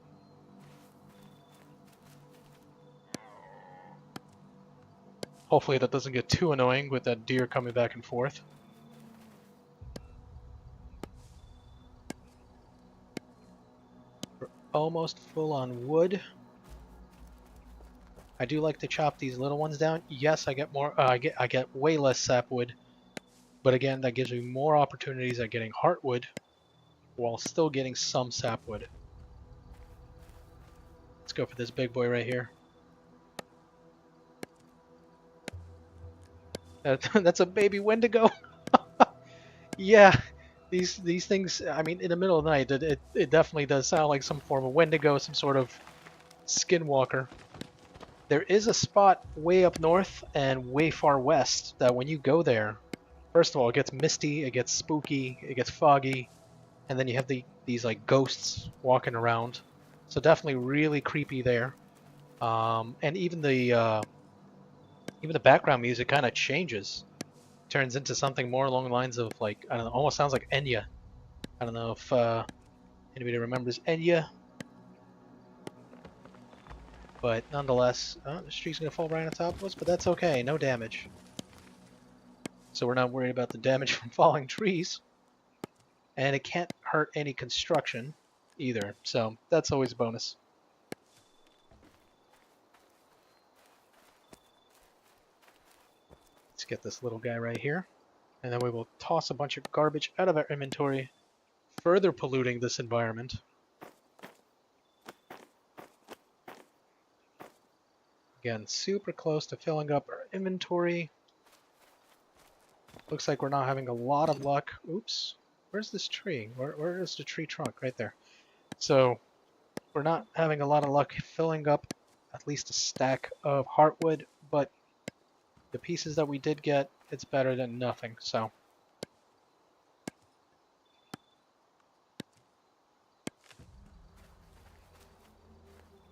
Hopefully that doesn't get too annoying with that deer coming back and forth. We're almost full on wood. I do like to chop these little ones down. Yes, I get more. I get way less sapwood, but again, that gives me more opportunities at getting heartwood, while still getting some sapwood. Let's go for this big boy right here. That's a baby Wendigo. Yeah, these things. I mean, in the middle of the night, it definitely does sound like some form of Wendigo, some sort of skinwalker. There is a spot way up north and way far west that when you go there, first of all, it gets misty, it gets spooky, it gets foggy, and then you have these like ghosts walking around. So definitely really creepy there. And even the background music kind of changes, turns into something more along the lines of like, I don't know, almost sounds like Enya. I don't know if anybody remembers Enya. But nonetheless, the tree's going to fall right on top of us, but that's okay, no damage. So we're not worried about the damage from falling trees. And it can't hurt any construction either, so that's always a bonus. Let's get this little guy right here, and then we will toss a bunch of garbage out of our inventory, further polluting this environment. Again, super close to filling up our inventory. Looks like we're not having a lot of luck. Oops. Where's this tree? Where is the tree trunk? Right there. So we're not having a lot of luck filling up at least a stack of heartwood, but the pieces that we did get, it's better than nothing. So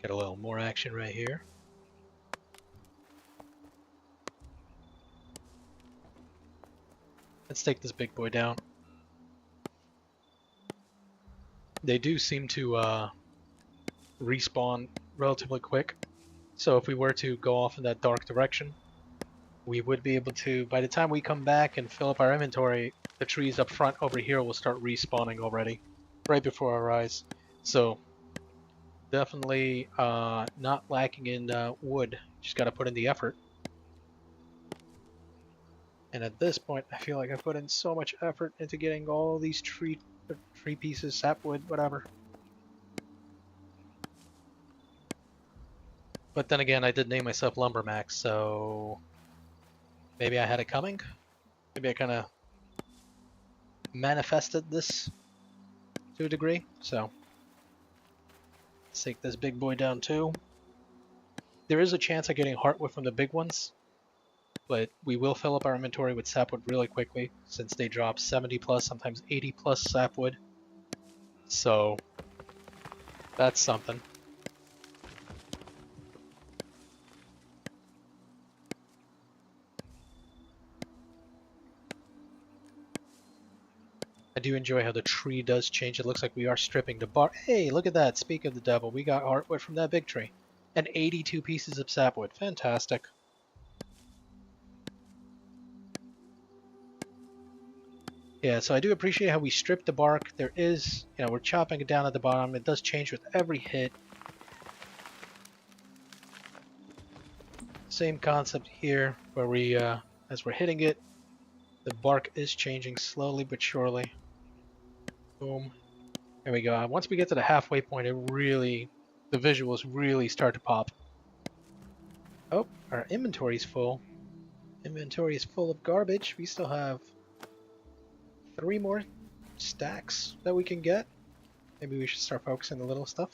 Get a little more action right here. Let's take this big boy down. They do seem to respawn relatively quick. So if we were to go off in that dark direction, we would be able to, by the time we come back and fill up our inventory, the trees up front over here will start respawning already, right before our eyes. So definitely not lacking in wood. Just got to put in the effort. And at this point, I feel like I put in so much effort into getting all these tree pieces, sapwood, whatever. But then again, I did name myself Lumbermax, so maybe I had it coming. Maybe I kind of manifested this to a degree. So let's take this big boy down too. There is a chance of getting heartwood from the big ones, but we will fill up our inventory with sapwood really quickly since they drop 70 plus, sometimes 80 plus sapwood. So that's something. I do enjoy how the tree does change. It looks like we are stripping the bark. Hey, look at that. Speak of the devil, we got heartwood from that big tree. And 82 pieces of sapwood. Fantastic. Yeah, so I do appreciate how we strip the bark. There is, we're chopping it down at the bottom. It does change with every hit. Same concept here, where we, as we're hitting it, the bark is changing slowly but surely. Boom. There we go. Once we get to the halfway point, the visuals really start to pop. Oh, our inventory's full. Inventory is full of garbage. We still have 3 more stacks that we can get. Maybe we should start focusing on the little stuff.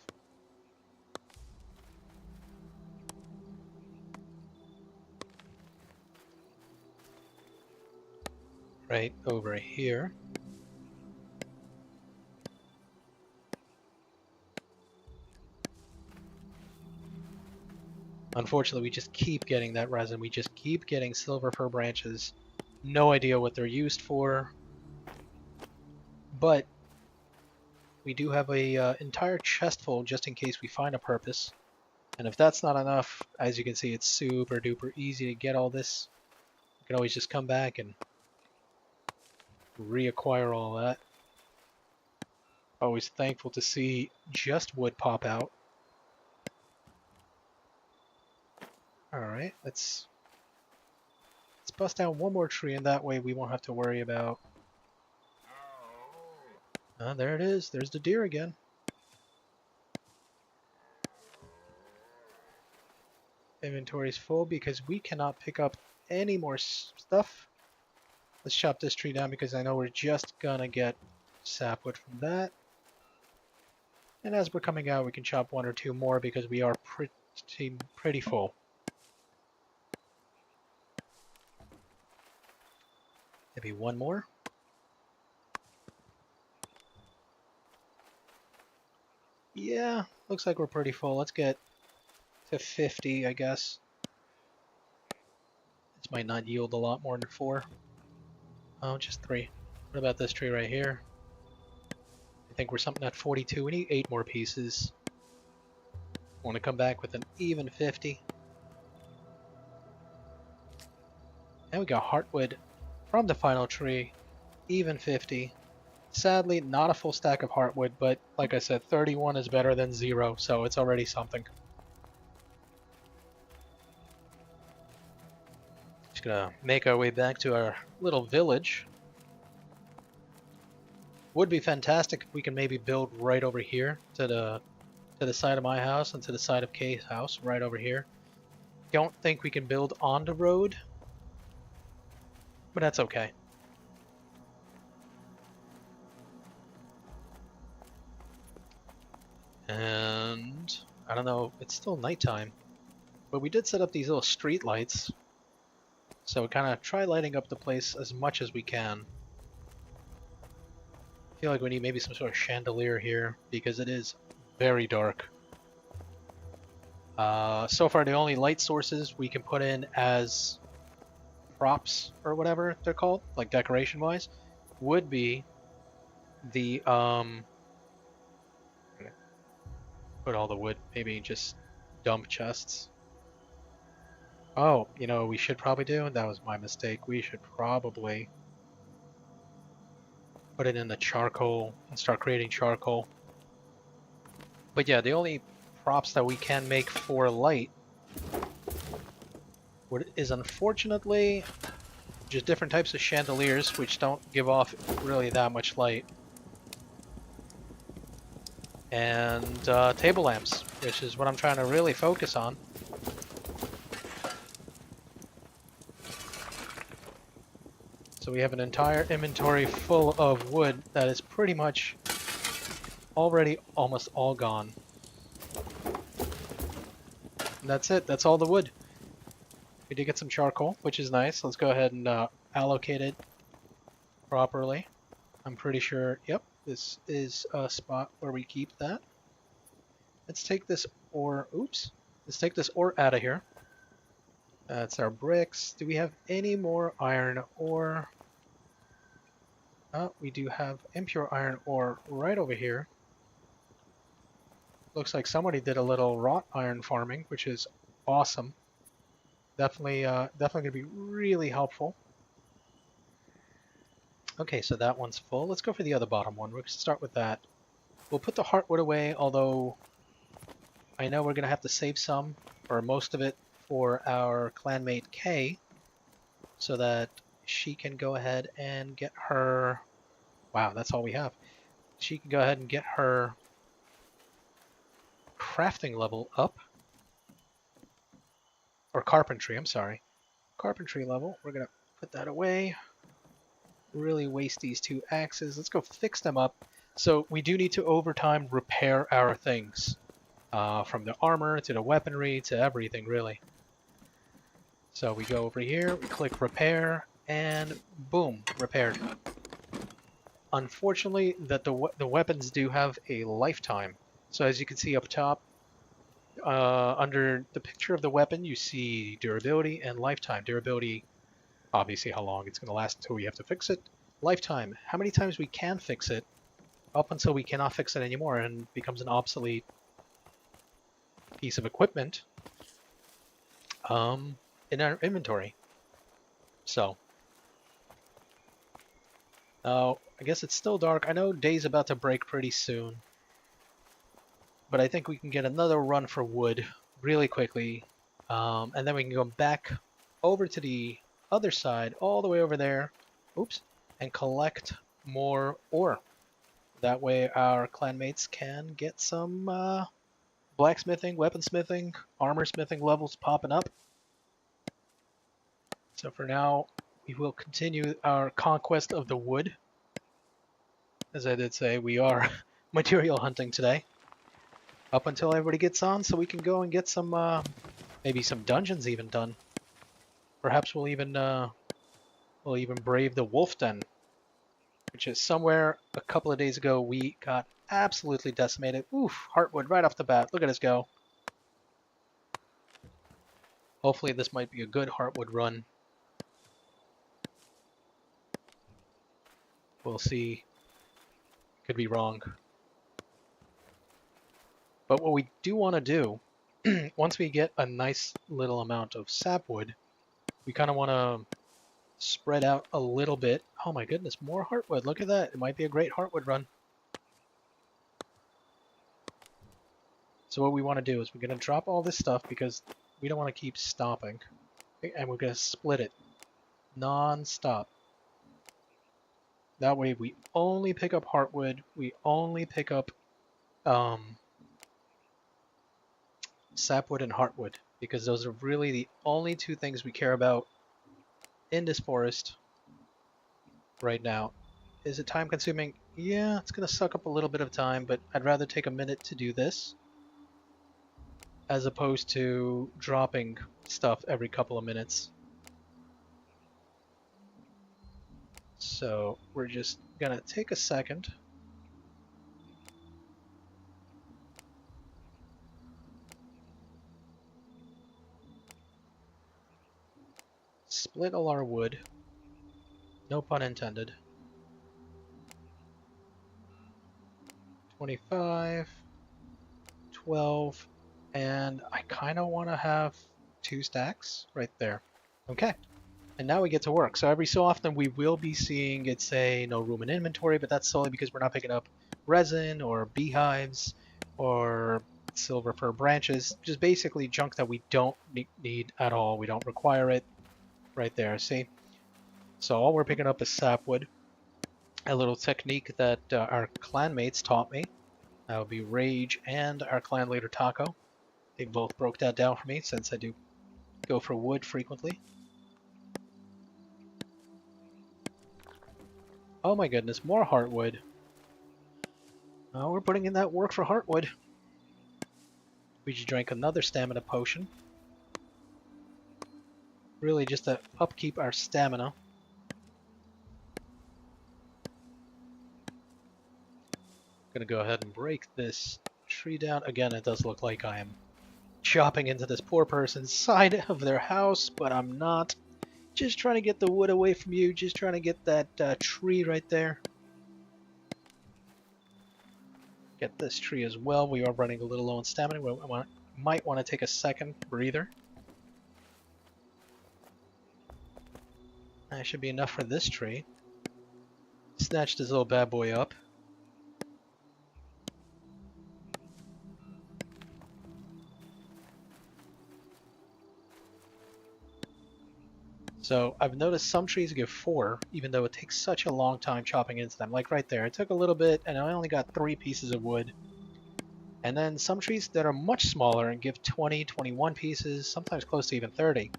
Right over here. Unfortunately, we just keep getting that resin. We just keep getting silver fir branches. No idea what they're used for. But we do have a entire chest full just in case we find a purpose. And if that's not enough, as you can see, it's super duper easy to get all this. You can always just come back and reacquire all that. Always thankful to see just wood pop out. Alright, let's bust down one more tree, and that way we won't have to worry about... there it is. There's the deer again. Inventory's full because we cannot pick up any more stuff. Let's chop this tree down because I know we're just gonna get sapwood from that. And as we're coming out, we can chop 1 or 2 more because we are pretty full. Maybe 1 more. Yeah, looks like we're pretty full. Let's get to 50, I guess. This might not yield a lot more than 4. Oh, just 3. What about this tree right here? I think we're something at 42. We need 8 more pieces. Want to come back with an even 50. And we got heartwood from the final tree. Even 50. Sadly, not a full stack of heartwood, but like I said, 31 is better than 0, so it's already something. Just gonna make our way back to our little village. Would be fantastic if we can maybe build right over here to the side of my house and to the side of Kay's house, right over here. Don't think we can build on the road, but that's okay. And I don't know, it's still nighttime, but we did set up these little street lights, so kind of try lighting up the place as much as we can. I feel like we need maybe some sort of chandelier here because it is very dark. So far, the only light sources we can put in as props or whatever they're called, like decoration-wise, would be the put all the wood, maybe just dump chests. Oh, you know, we should probably do, that was my mistake. We should probably put it in the charcoal and start creating charcoal. But yeah, the only props that we can make for light is unfortunately just different types of chandeliers, which don't give off really that much light. And table lamps, which is what I'm trying to really focus on. So we have an entire inventory full of wood that is pretty much already almost all gone. And that's it. That's all the wood. We did get some charcoal, which is nice. Let's go ahead and allocate it properly. I'm pretty sure, yep, this is a spot where we keep that. Let's take this ore, oops. Let's take this ore out of here. That's our bricks. Do we have any more iron ore? Oh, we do have impure iron ore right over here. Looks like somebody did a little wrought iron farming, which is awesome. Definitely gonna be really helpful. Okay, so that one's full. Let's go for the other bottom one. We're gonna start with that. We'll put the heartwood away, although I know we're gonna have to save some, or most of it, for our clanmate Kay, so that she can go ahead and get her... Wow, that's all we have. She can go ahead and get her crafting level up. Or carpentry, I'm sorry. Carpentry level. We're going to put that away. Really waste these two axes. Let's go fix them up. So we do need to, over time, repair our things. From the armor to the weaponry to everything, really. So we go over here, we click repair, and boom, repaired. Unfortunately, the weapons do have a lifetime. So as you can see up top, under the picture of the weapon, you see durability and lifetime. Durability, obviously how long it's going to last until we have to fix it. Lifetime, how many times we can fix it up until we cannot fix it anymore and becomes an obsolete piece of equipment in our inventory. So, now, I guess it's still dark. I know day's about to break pretty soon. But I think we can get another run for wood really quickly. And then we can go back over to the other side, all the way over there. Oops. And collect more ore. That way our clanmates can get some blacksmithing, weaponsmithing, armor smithing levels popping up. So for now, we will continue our conquest of the wood. As I did say, we are material hunting today. Up until everybody gets on, so we can go and get some, maybe some dungeons even done. Perhaps we'll even brave the wolf den, which is somewhere a couple of days ago we got absolutely decimated. Oof, heartwood right off the bat. Look at us go. Hopefully this might be a good heartwood run. We'll see. Could be wrong. But what we do want to do, once we get a nice little amount of sapwood, we kind of want to spread out a little bit. Oh my goodness, more heartwood. Look at that. It might be a great heartwood run. So what we want to do is we're going to drop all this stuff because we don't want to keep stopping. And we're going to split it non-stop. That way we only pick up heartwood. We only pick up sapwood and heartwood, because those are really the only two things we care about in this forest right now. Is it time consuming? Yeah, it's going to suck up a little bit of time, but I'd rather take a minute to do this as opposed to dropping stuff every couple of minutes. So we're just going to take a second. split all our wood. No pun intended. 25, 12, and I kind of want to have 2 stacks right there. Okay, and now we get to work. So every so often we will be seeing it say no room in inventory, but that's solely because we're not picking up resin or beehives or silver fir branches, just basically junk that we don't need at all. We don't require it right there, see? So all we're picking up is sapwood, a little technique that our clanmates taught me. That would be Rage and our clan leader Taco. They both broke that down for me since I do go for wood frequently. Oh my goodness, more heartwood. We're putting in that work for heartwood. We just drank another stamina potion. Really just to upkeep our stamina. Gonna go ahead and break this tree down. Again, it does look like I am chopping into this poor person's side of their house, but I'm not. Just trying to get the wood away from you, just trying to get that tree right there. Get this tree as well. We are running a little low on stamina. We might want to take a second breather. That should be enough for this tree. Snatch this little bad boy up. So I've noticed some trees give 4, even though it takes such a long time chopping into them. Like right there, it took a little bit and I only got 3 pieces of wood. And then some trees that are much smaller and give 20, 21 pieces, sometimes close to even 30.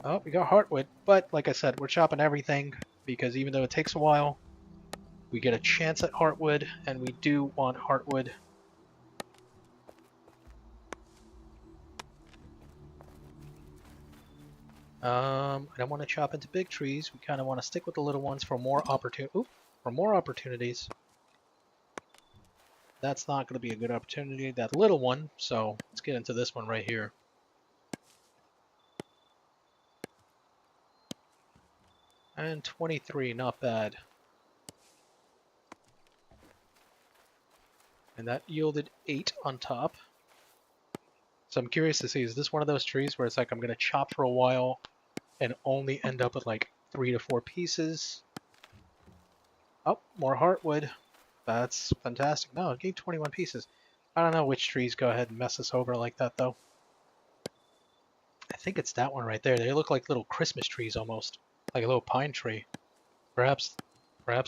Oh, we got heartwood, but like I said, we're chopping everything because even though it takes a while, we get a chance at heartwood, and we do want heartwood. I don't want to chop into big trees. We kind of want to stick with the little ones for more opportunities. That's not going to be a good opportunity, that little one, so let's get into this one right here. And 23, not bad. And that yielded 8 on top. So I'm curious to see, is this one of those trees where it's like I'm going to chop for a while and only end up with like 3 to 4 pieces? Oh, more heartwood. That's fantastic. No, it gave 21 pieces. I don't know which trees go ahead and mess us over like that, though. I think it's that one right there. They look like little Christmas trees almost. Like a little pine tree. Perhaps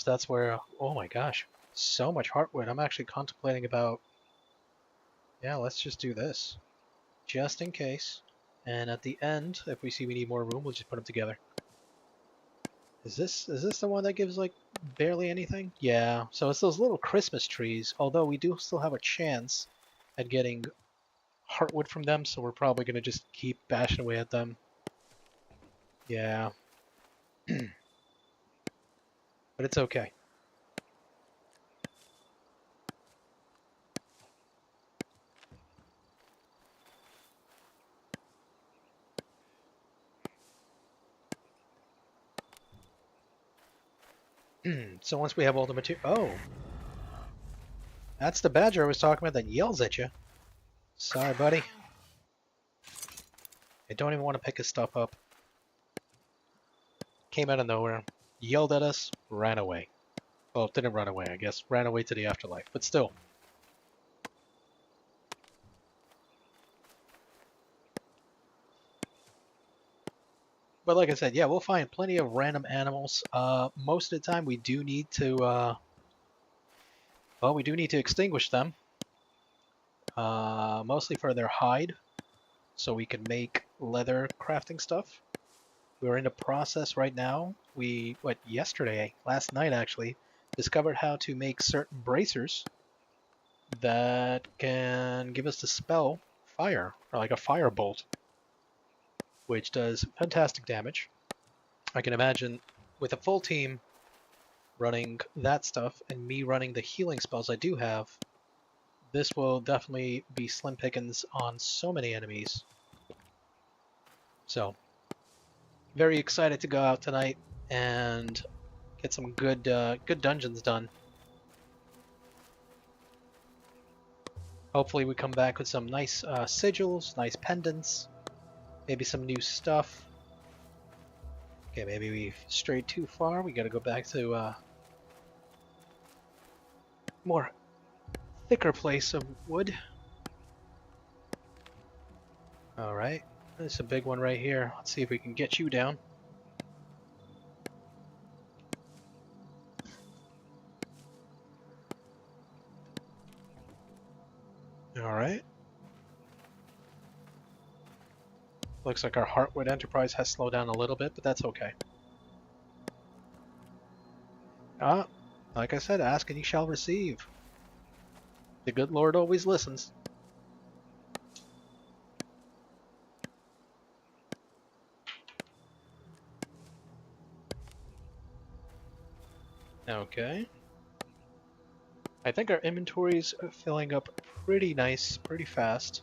that's where... oh my gosh. So much heartwood. I'm actually contemplating about... yeah, let's just do this. Just in case. And at the end, if we see we need more room, we'll just put them together. Is this the one that gives like barely anything? Yeah, so it's those little Christmas trees, although we do still have a chance at getting heartwood from them, so we're probably going to just keep bashing away at them. Yeah. But it's okay. So once we have all the material... oh! That's the badger I was talking about that yells at you. Sorry, buddy. I don't even want to pick his stuff up. Came out of nowhere, yelled at us, ran away. Well, didn't run away, I guess. Ran away to the afterlife, but still. But like I said, yeah, we'll find plenty of random animals. Most of the time we do need to, well, we do need to extinguish them. Mostly for their hide, so we can make leather crafting stuff. We're in the process right now. Last night actually, discovered how to make certain bracers that can give us the spell fire, or like a fire bolt, which does fantastic damage. I can imagine with a full team running that stuff and me running the healing spells I do have, this will definitely be slim pickings on so many enemies. So very excited to go out tonight and get some good dungeons done. Hopefully we come back with some nice sigils, nice pendants, maybe some new stuff. Okay, maybe we've strayed too far. We gotta go back to more thicker place of wood. Alright, there's a big one right here. Let's see if we can get you down. Alright. Looks like our Heartwood Enterprise has slowed down a little bit, but that's okay. Like I said, ask and you shall receive. The good Lord always listens. Okay. I think our inventory's filling up pretty nice, pretty fast.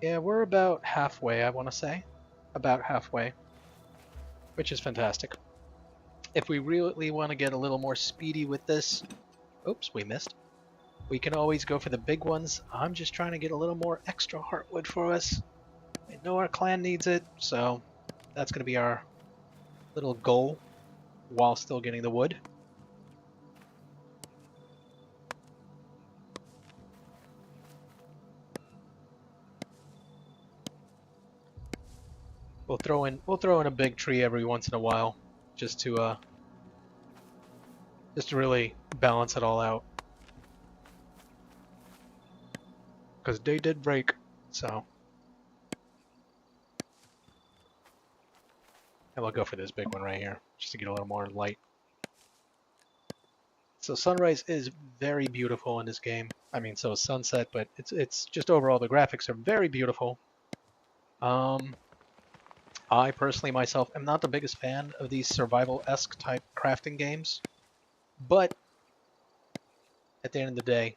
Yeah, we're about halfway, I want to say. About halfway. Which is fantastic. If we really want to get a little more speedy with this... Oops, we missed. We can always go for the big ones. I'm just trying to get a little more extra heartwood for us. I know our clan needs it, so that's going to be our little goal while still getting the wood. We'll throw in a big tree every once in a while, just to really balance it all out. Because day did break, so. And we'll go for this big one right here, just to get a little more light. So sunrise is very beautiful in this game. I mean, so is sunset, but it's just overall the graphics are very beautiful. I personally myself am not the biggest fan of these survival-esque type crafting games, but at the end of the day,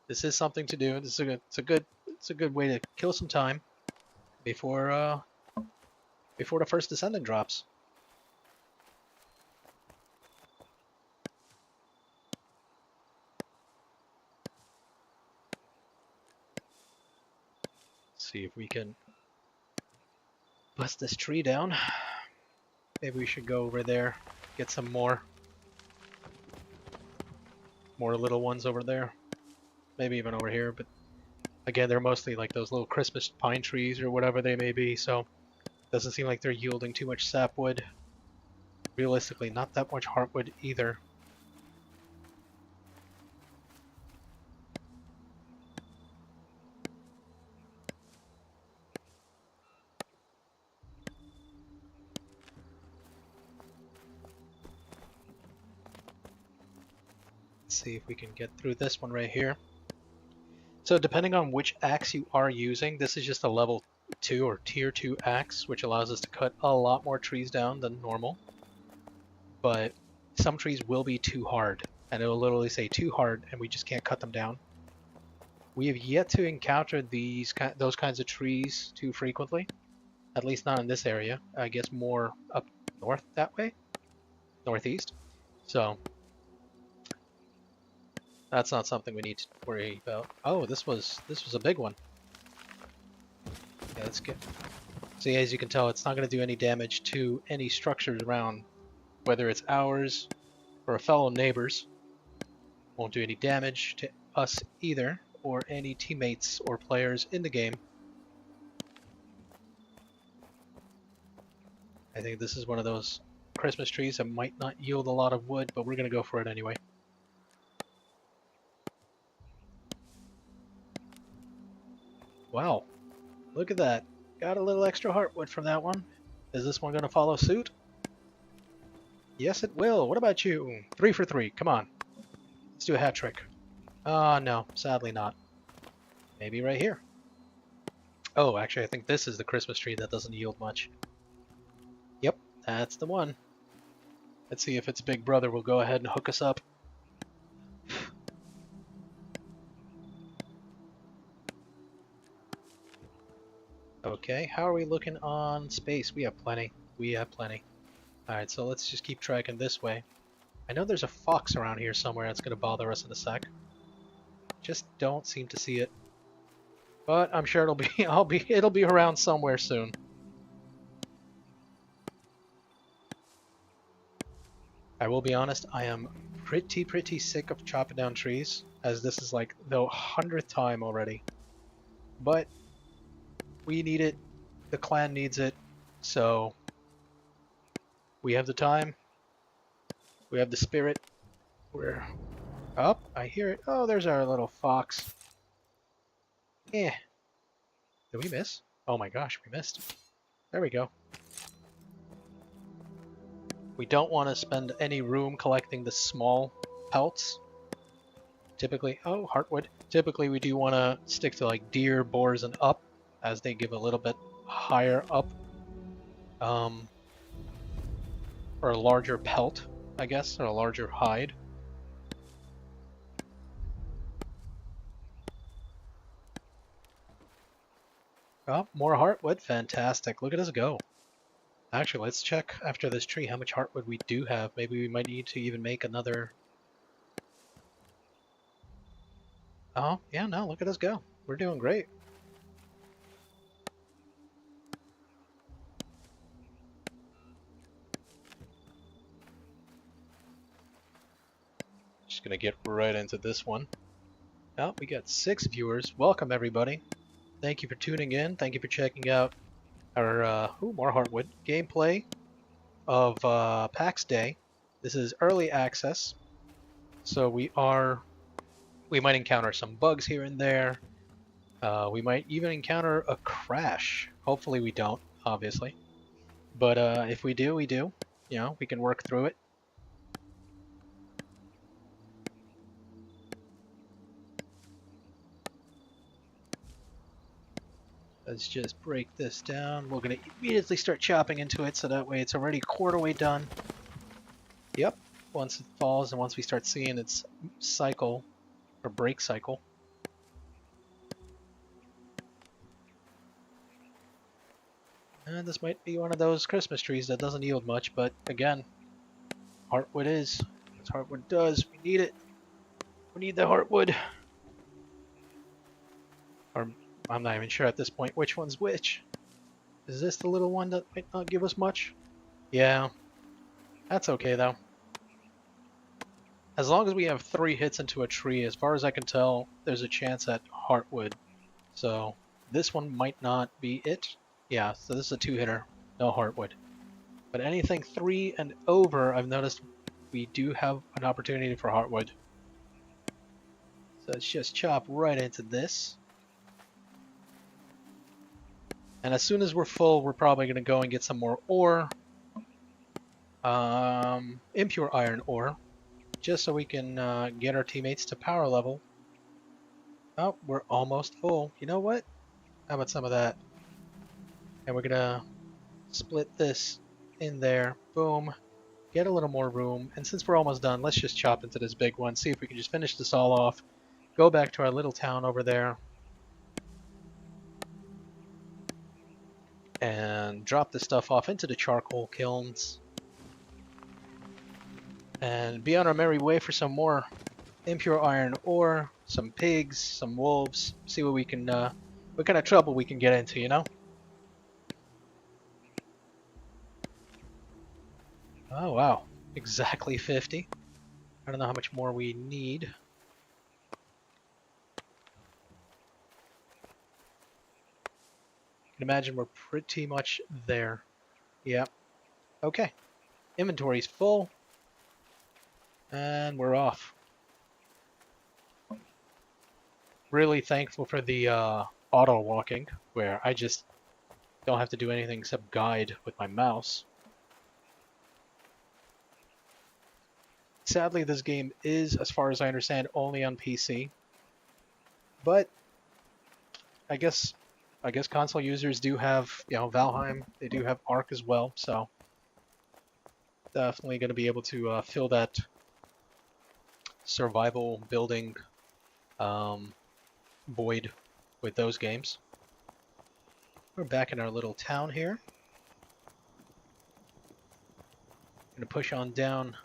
this is something to do. This is it's a good way to kill some time before the first descendant drops. Let's see if we can bust this tree down. Maybe we should go over there, get some more little ones over there. Maybe even over here, but again, they're mostly like those little Christmas pine trees or whatever they may be, so doesn't seem like they're yielding too much sapwood. Realistically, not that much heartwood either. Let's see if we can get through this one right here. So depending on which axe you are using, this is just a level 2 or tier 2 axe, which allows us to cut a lot more trees down than normal. But some trees will be too hard, and it will literally say too hard, and we just can't cut them down. We have yet to encounter those kinds of trees too frequently, at least not in this area. I guess more up north that way, northeast. So that's not something we need to worry about. Oh, this was a big one. Yeah, let's get. See, as you can tell, it's not going to do any damage to any structures around, whether it's ours or a fellow neighbor's. Won't do any damage to us either, or any teammates or players in the game. I think this is one of those Christmas trees that might not yield a lot of wood, but we're going to go for it anyway. Wow, look at that. Got a little extra heartwood from that one. Is this one going to follow suit? Yes, it will. What about you? 3 for 3. Come on. Let's do a hat trick. No, sadly not. Maybe right here. Oh, actually, I think this is the Christmas tree that doesn't yield much. Yep, that's the one. Let's see if its big brother will go ahead and hook us up. Okay, how are we looking on space? We have plenty. We have plenty. Alright, so let's just keep tracking this way. I know there's a fox around here somewhere that's going to bother us in a sec. Just don't seem to see it. But I'm sure it'll be it'll be around somewhere soon. I will be honest, I am pretty sick of chopping down trees, as this is like the 100th time already. But we need it, the clan needs it, so we have the time, we have the spirit. We're up. I hear it. Oh, there's our little fox. Eh. Did we miss? Oh my gosh, we missed. There we go. We don't want to spend any room collecting the small pelts. Typically, oh, heartwood. Typically, we do want to stick to like deer, boars, and up, as they give a little bit higher up, or a larger pelt, I guess, or a larger hide. Oh, more heartwood. Fantastic. Look at us go. Actually, let's check after this tree how much heartwood we do have. Maybe we might need to even make another... Oh, yeah, no, look at us go. We're doing great. Just gonna get right into this one. Oh, we got 6 viewers. Welcome, everybody. Thank you for tuning in. Thank you for checking out our, more heartwood, gameplay of Pax Day. This is early access, so we might encounter some bugs here and there. We might even encounter a crash. Hopefully we don't, obviously. But if we do, we do. You know, we can work through it. Let's just break this down. We're going to immediately start chopping into it, so that way it's already a quarter way done. Yep, once it falls and once we start seeing its cycle, or break cycle. And this might be one of those Christmas trees that doesn't yield much, but again, heartwood is. That's what heartwood does. We need it. We need the heartwood. Or I'm not even sure at this point which one's which. Is this the little one that might not give us much? Yeah. That's okay though. As long as we have 3 hits into a tree, as far as I can tell, there's a chance at heartwood. So this one might not be it. Yeah, so this is a 2-hitter, no heartwood. But anything 3 and over, I've noticed we do have an opportunity for heartwood. So let's just chop right into this. And as soon as we're full, we're probably going to go and get some more ore. Impure iron ore. Just so we can get our teammates to power level. Oh, we're almost full. You know what? How about some of that? And we're going to split this in there. Boom. Get a little more room. And since we're almost done, let's just chop into this big one. See if we can just finish this all off. Go back to our little town over there. And drop this stuff off into the charcoal kilns. And be on our merry way for some more impure iron ore, some pigs, some wolves. See what we can, what kind of trouble we can get into, you know? Oh, wow. Exactly 50. I don't know how much more we need. I can imagine we're pretty much there. Yep. Okay. Inventory's full. And we're off. Really thankful for the auto walking, where I just don't have to do anything except guide with my mouse. Sadly, this game is, as far as I understand, only on PC. But I guess console users do have, you know, Valheim. They do have Ark as well, so definitely going to be able to fill that survival building void with those games. We're back in our little town here. Gonna push on down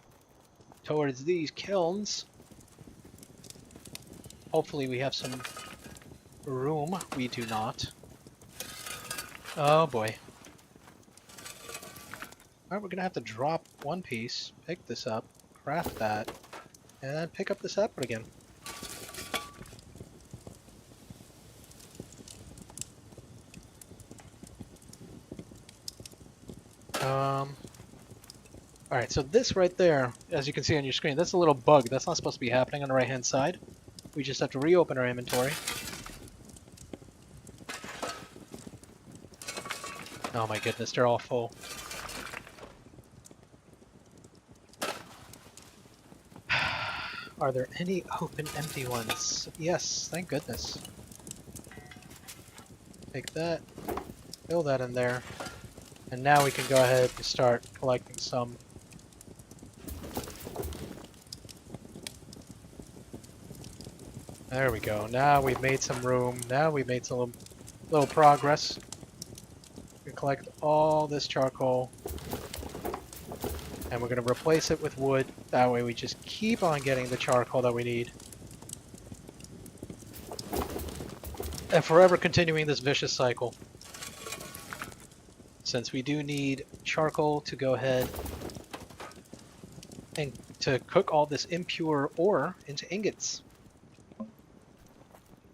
towards these kilns. Hopefully we have some room. We do not. Oh boy. Alright, we're gonna have to drop one piece, pick this up, craft that, and then pick up the separate again. Alright, so this right there, as you can see on your screen, that's a little bug. That's not supposed to be happening on the right-hand side. We just have to reopen our inventory. Oh my goodness, they're all full. Are there any open empty ones? Yes, thank goodness. Take that, fill that in there, and now we can go ahead and start collecting some. There we go. Now we've made some room. Now we've made some little progress. We can collect all this charcoal. And we're going to replace it with wood. That way we just keep on getting the charcoal that we need. And forever continuing this vicious cycle. Since we do need charcoal to go ahead and to cook all this impure ore into ingots.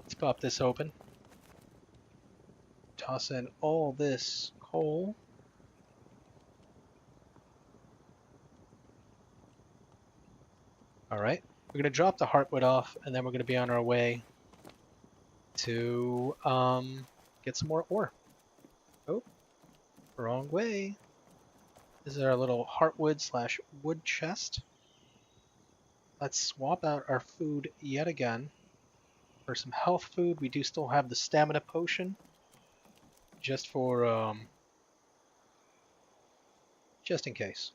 Let's pop this open. Toss in all this coal. Alright, we're going to drop the heartwood off, and then we're going to be on our way to get some more ore. Oh, wrong way. This is our little heartwood slash wood chest. Let's swap out our food yet again. For some health food, we do still have the stamina potion. Just for, just in case.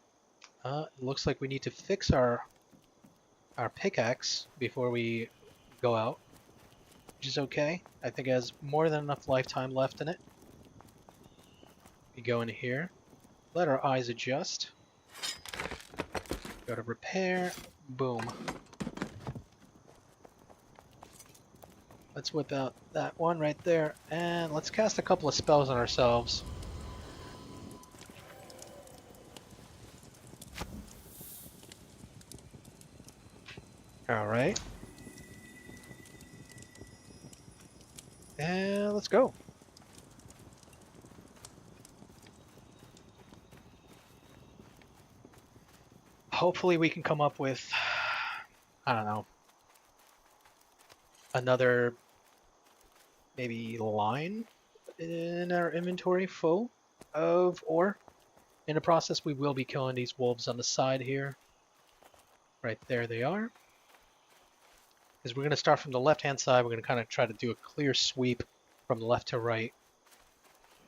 It looks like we need to fix our pickaxe before we go out. Which is okay. I think it has more than enough lifetime left in it. We go into here. Let our eyes adjust. Go to repair. Boom. Let's whip out that one right there, and let's cast a couple of spells on ourselves. Alright. And let's go. Hopefully we can come up with, I don't know, another maybe line in our inventory full of ore. In the process, we will be killing these wolves on the side here. Right there they are. Because we're going to start from the left-hand side. We're going to kind of try to do a clear sweep from left to right.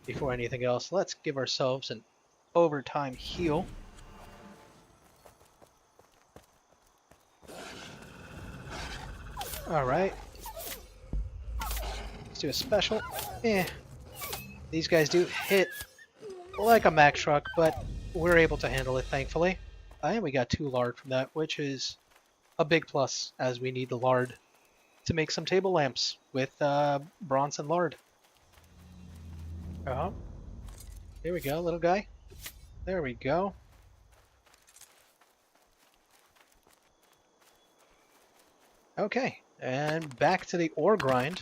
Before anything else, let's give ourselves an overtime heal. Alright. Let's do a special. These guys do hit like a Mack truck, but we're able to handle it, thankfully. And we got 2 lard from that, which is a big plus, as we need the lard to make some table lamps with bronze and lard. Here we go, little guy. There we go. Okay, and back to the ore grind.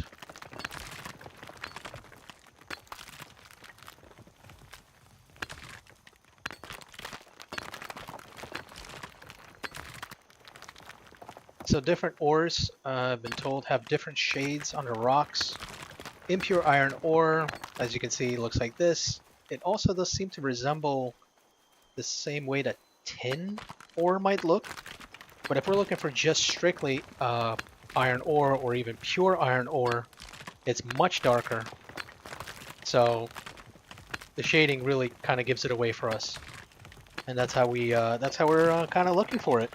So different ores, I've been told, have different shades on the rocks. Impure iron ore, as you can see, looks like this. It also does seem to resemble the same way that tin ore might look. But if we're looking for just strictly iron ore or even pure iron ore, it's much darker. So the shading really kind of gives it away for us, and that's how we're kind of looking for it.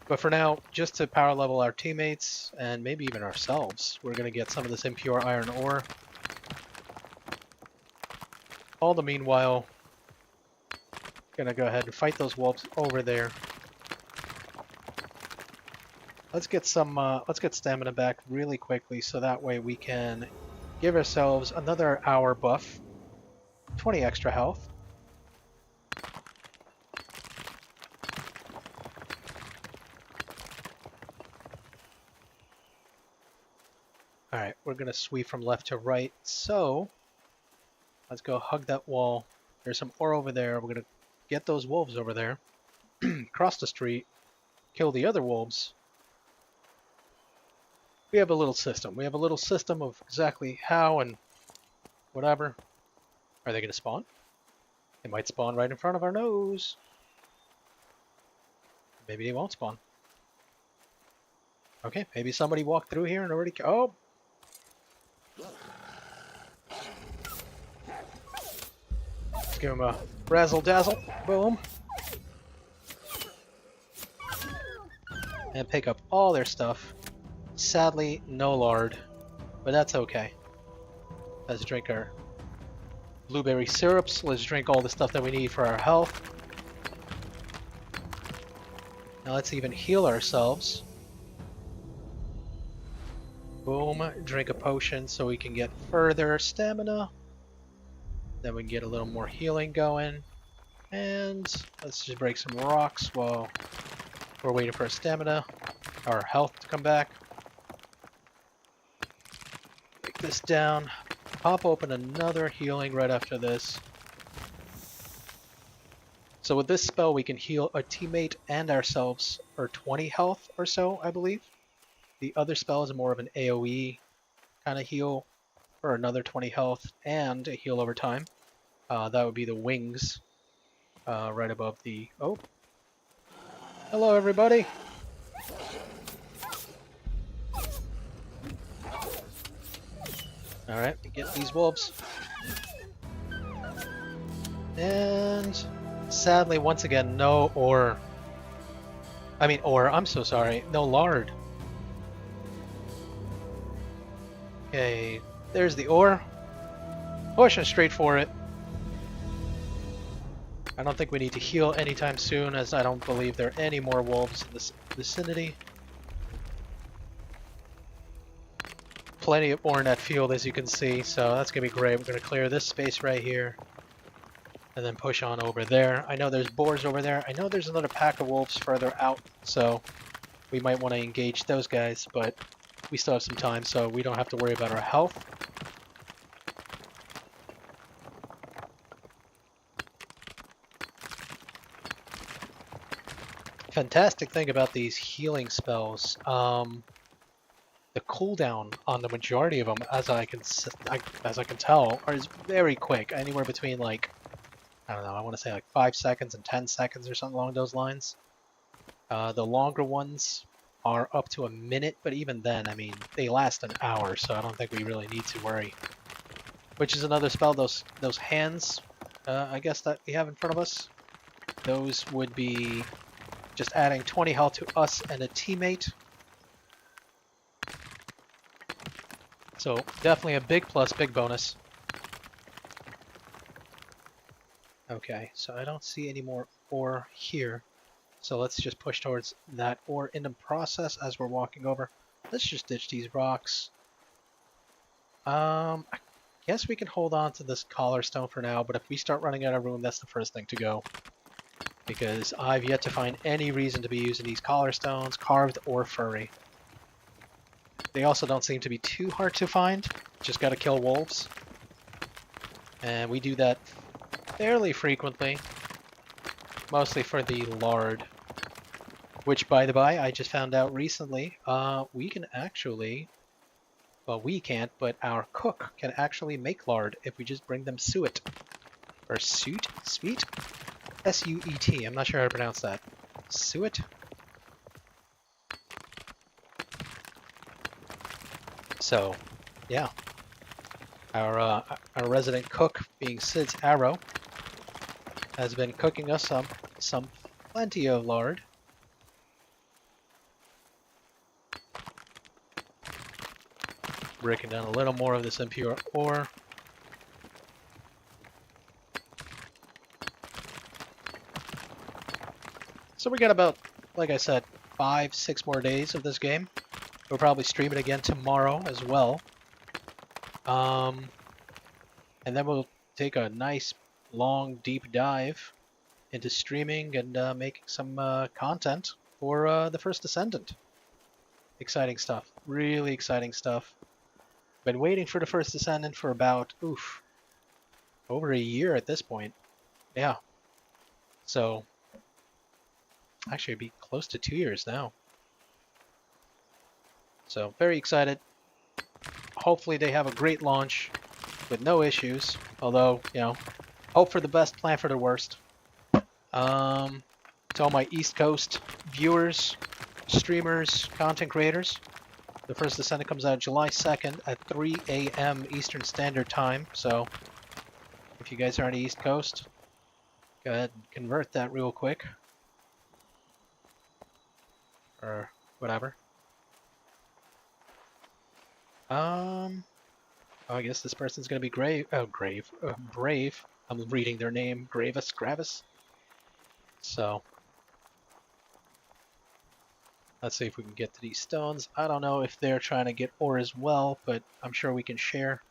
But for now, just to power level our teammates and maybe even ourselves, we're gonna get some of this impure iron ore. All the meanwhile, gonna go ahead and fight those wolves over there. Let's get stamina back really quickly so that way we can give ourselves another hour buff, 20 extra health. All right, we're gonna sweep from left to right. So let's go hug that wall. There's some ore over there. We're gonna get those wolves over there, cross the street, kill the other wolves. We have a little system. We have a little system of exactly how and whatever. Are they gonna spawn? They might spawn right in front of our nose. Maybe they won't spawn. Okay, maybe somebody walked through here and already... Oh! Let's give him a razzle-dazzle. Boom. And pick up all their stuff. Sadly, no lard. But that's okay. Let's drink our blueberry syrups. Let's drink all the stuff that we need for our health. Now let's even heal ourselves. Boom. Drink a potion so we can get further stamina. Then we can get a little more healing going. And let's just break some rocks while we're waiting for our stamina, our health to come back. Break this down. Pop open another healing right after this. So with this spell we can heal a teammate and ourselves for 20 health or so, I believe. The other spell is more of an AoE kind of heal for another 20 health and a heal over time. That would be the wings right above the... Oh! Hello everybody! Alright, get these wolves. And sadly, once again, no ore. I'm so sorry, no lard. Okay, there's the ore. Pushing straight for it. I don't think we need to heal anytime soon, as I don't believe there are any more wolves in this vicinity. Plenty of ore in that field, as you can see, so that's going to be great. We're going to clear this space right here, and then push on over there. I know there's boars over there. I know there's another pack of wolves further out, so we might want to engage those guys, but we still have some time, so we don't have to worry about our health. Fantastic thing about these healing spells, the cooldown on the majority of them, as I can tell, is very quick. Anywhere between like, I don't know, I want to say like 5 seconds and 10 seconds or something along those lines. The longer ones are up to a minute, but even then, I mean, they last an hour, so I don't think we really need to worry. Which is another spell, those hands, I guess, that we have in front of us. Those would be just adding 20 health to us and a teammate. So definitely a big plus, big bonus. Okay, so I don't see any more ore here. So let's just push towards that ore in the process as we're walking over. Let's just ditch these rocks. I guess we can hold on to this collar stone for now, but if we start running out of room, that's the first thing to go. Because I've yet to find any reason to be using these collar stones, carved or furry. They also don't seem to be too hard to find. Just gotta kill wolves. And we do that fairly frequently. Mostly for the lard. Which, by the by, I just found out recently, we can actually... Well, we can't, but our cook can actually make lard if we just bring them suet. Or suet? Sweet? S-U-E-T. I'm not sure how to pronounce that. Suet? So, yeah. Our resident cook, being Sid's Arrow, has been cooking us some plenty of lard. Breaking down a little more of this impure ore. So we got about, like I said, 5-6 more days of this game. We'll probably stream it again tomorrow as well. And then we'll take a nice, long, deep dive into streaming and making some content for the First Descendant. Exciting stuff. Really exciting stuff. Been waiting for the First Descendant for about, over a year at this point. Yeah. So, actually it'd be close to 2 years now. So, very excited. Hopefully they have a great launch with no issues. Although, hope for the best, plan for the worst. To all my East Coast viewers, streamers, content creators, the First Descendant comes out July 2nd at 3 a.m. Eastern Standard Time. So, if you guys are on the East Coast, go ahead and convert that real quick. Or whatever. I guess this person's gonna be brave. I'm reading their name, Gravis. So, let's see if we can get to these stones. I don't know if they're trying to get ore as well, but I'm sure we can share.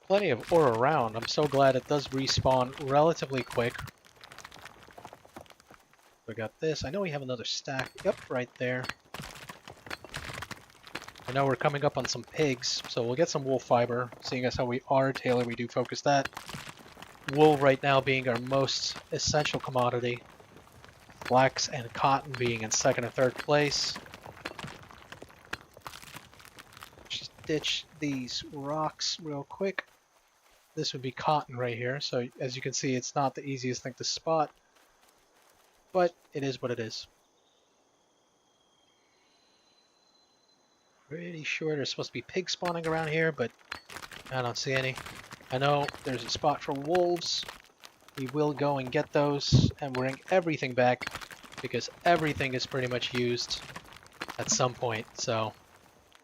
Plenty of ore around. I'm so glad it does respawn relatively quick. We got this. I know we have another stack. Yep, right there. I know we're coming up on some pigs, so we'll get some wool fiber. Seeing as how we are Taylor, we do focus that. Wool right now being our most essential commodity. Flax and cotton being in second and third place. Just ditch these rocks real quick. This would be cotton right here, so as you can see, it's not the easiest thing to spot, but it is what it is. Pretty sure there's supposed to be pigs spawning around here, but I don't see any. I know there's a spot for wolves. We will go and get those and bring everything back, because everything is pretty much used at some point. So,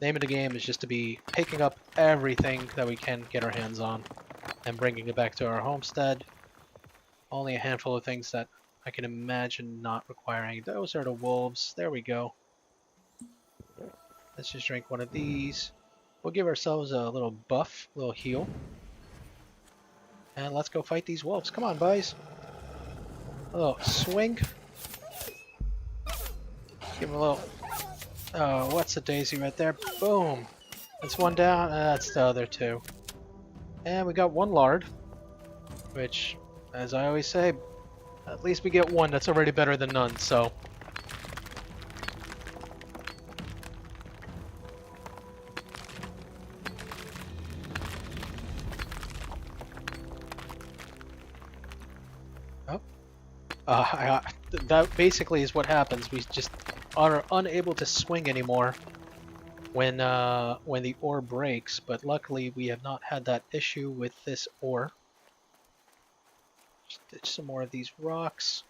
name of the game is just to be picking up everything that we can get our hands on and bringing it back to our homestead. Only a handful of things that I can imagine not requiring. Those are the wolves. There we go. Let's just drink one of these. We'll give ourselves a little buff, a little heal. And let's go fight these wolves. Come on, boys. A little swing. Give him a little... Oh, what's a daisy right there? Boom. That's one down. That's the other two. And we got one lard, which, as I always say, at least we get one. That's already better than none, so. Oh. That basically is what happens. We just are unable to swing anymore when the ore breaks, but luckily we have not had that issue with this ore. Just ditch some more of these rocks.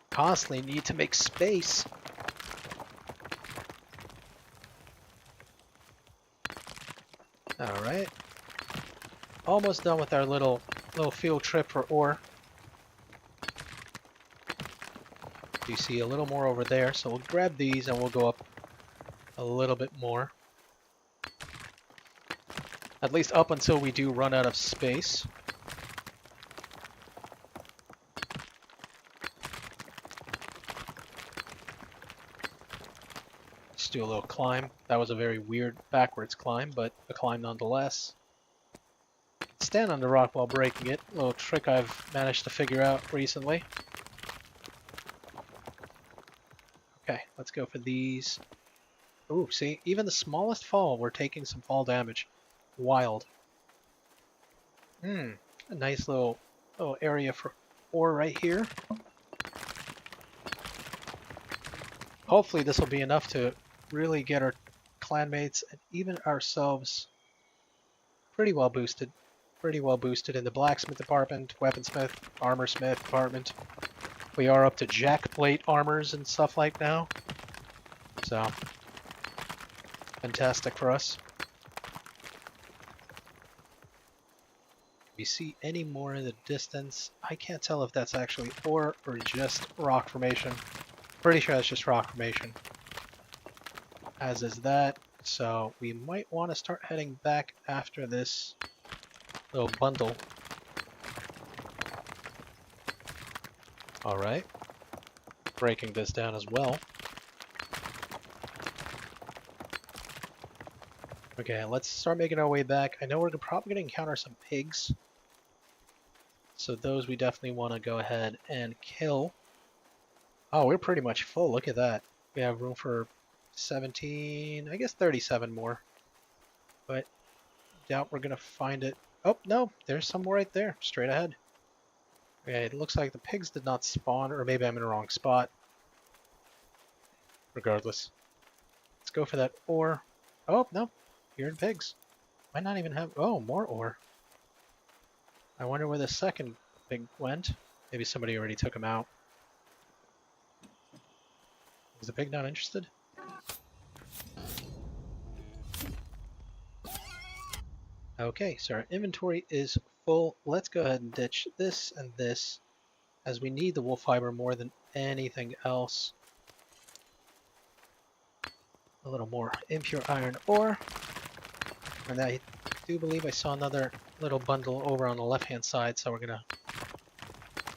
Constantly need to make space. Alright. Almost done with our little field trip for ore. You see a little more over there, so we'll grab these and we'll go up a little bit more. At least up until we do run out of space. Let's do a little climb. That was a very weird backwards climb, but a climb nonetheless. Stand on the rock while breaking it. A little trick I've managed to figure out recently. Okay, let's go for these. Ooh, see, even the smallest fall, we're taking some fall damage. Wild. A nice little area for ore right here. Hopefully this will be enough to really get our clanmates and even ourselves pretty well boosted. pretty well boosted in the blacksmith department, weaponsmith, armorsmith department. We are up to jackplate armors and stuff like now. So, fantastic for us. We see any more in the distance. I can't tell if that's actually ore or just rock formation. Pretty sure it's just rock formation. As is that. So we might want to start heading back after this little bundle. Alright. Breaking this down as well. Okay, let's start making our way back. I know we're probably going to encounter some pigs. So those we definitely want to go ahead and kill. Oh, we're pretty much full. Look at that. We have room for 17, I guess 37 more. But doubt we're going to find it. Oh, no, there's some right there, straight ahead. Okay, it looks like the pigs did not spawn, or maybe I'm in the wrong spot. Regardless. Let's go for that ore. Oh, no, here in pigs. Might not even have... Oh, more ore. I wonder where the second pig went. Maybe somebody already took him out. Is the pig not interested? Okay, so our inventory is full. Let's go ahead and ditch this and this, as we need the wool fiber more than anything else. A little more impure iron ore. And I do believe I saw another little bundle over on the left-hand side, so we're gonna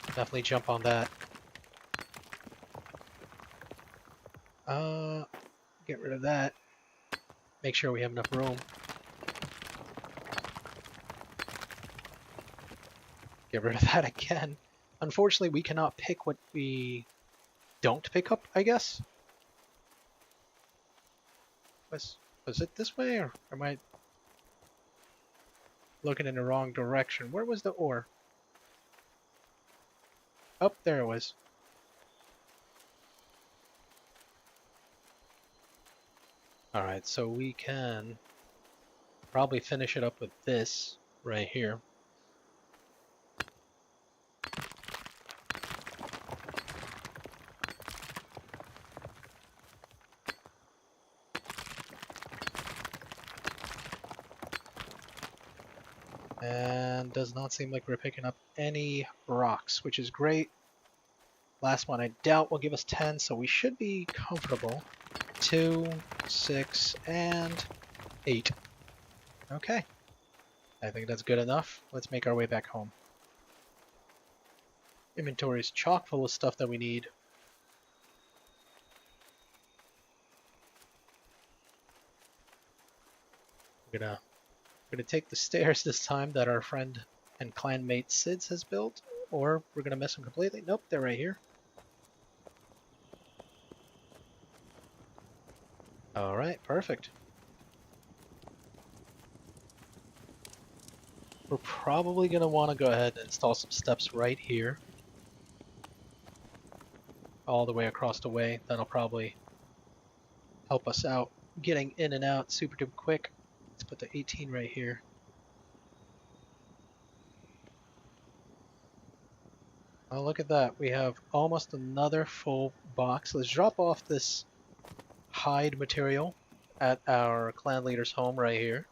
definitely jump on that. Get rid of that. Make sure we have enough room. Get rid of that again. Unfortunately, we cannot pick what we don't pick up, I guess. Was it this way, or am I looking in the wrong direction? Where was the ore? Oh, there it was. Alright, so we can probably finish it up with this right here. And does not seem like we're picking up any rocks, which is great. Last one I doubt will give us 10, so we should be comfortable. 2, 6, and 8. Okay. I think that's good enough. Let's make our way back home. Inventory is chock full of stuff that we need. We're gonna take the stairs this time that our friend and clanmate Sids has built, or we're gonna miss them completely. Nope, they're right here. Alright, perfect. We're probably going to want to go ahead and install some steps right here. All the way across the way. That'll probably help us out getting in and out super duper quick. Let's put the 18 right here. Oh, look at that. We have almost another full box. Let's drop off this hide material at our clan leader's home right here.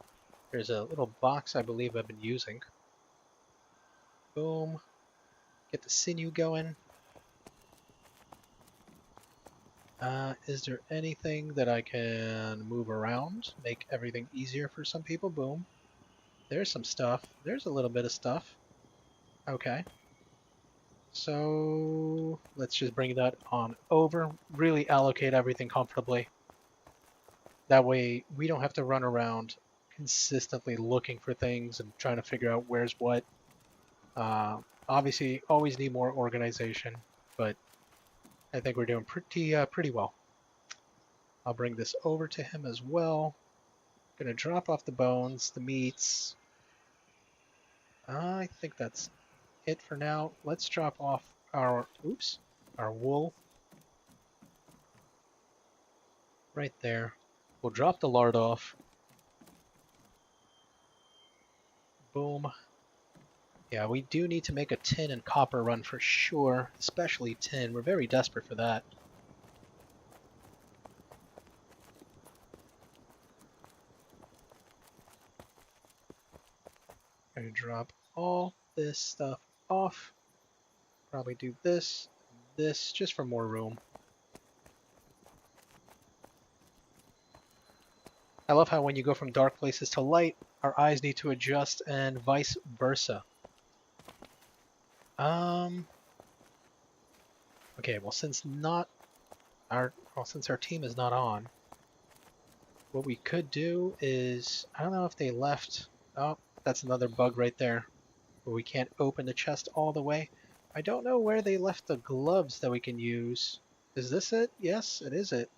There's a little box I believe I've been using. Boom. Get the sinew going. Is there anything that I can move around? Make everything easier for some people? Boom. There's some stuff. There's a little bit of stuff. Okay. So let's just bring that on over. Really allocate everything comfortably. That way we don't have to run around consistently looking for things and trying to figure out where's what. Obviously, always need more organization, but I think we're doing pretty well. I'll bring this over to him as well. Gonna drop off the bones, the meats. I think that's it for now. Let's drop off our wool right there. We'll drop the lard off. Boom. Yeah, we do need to make a tin and copper run for sure, especially tin. We're very desperate for that. I'm gonna drop all this stuff off. Probably do this, just for more room. I love how when you go from dark places to light, our eyes need to adjust and vice versa. Okay, well since our team is not on, what we could do is, I don't know if they left. Oh, that's another bug right there, where we can't open the chest all the way. I don't know where they left the gloves that we can use. Is this it? Yes, it is it.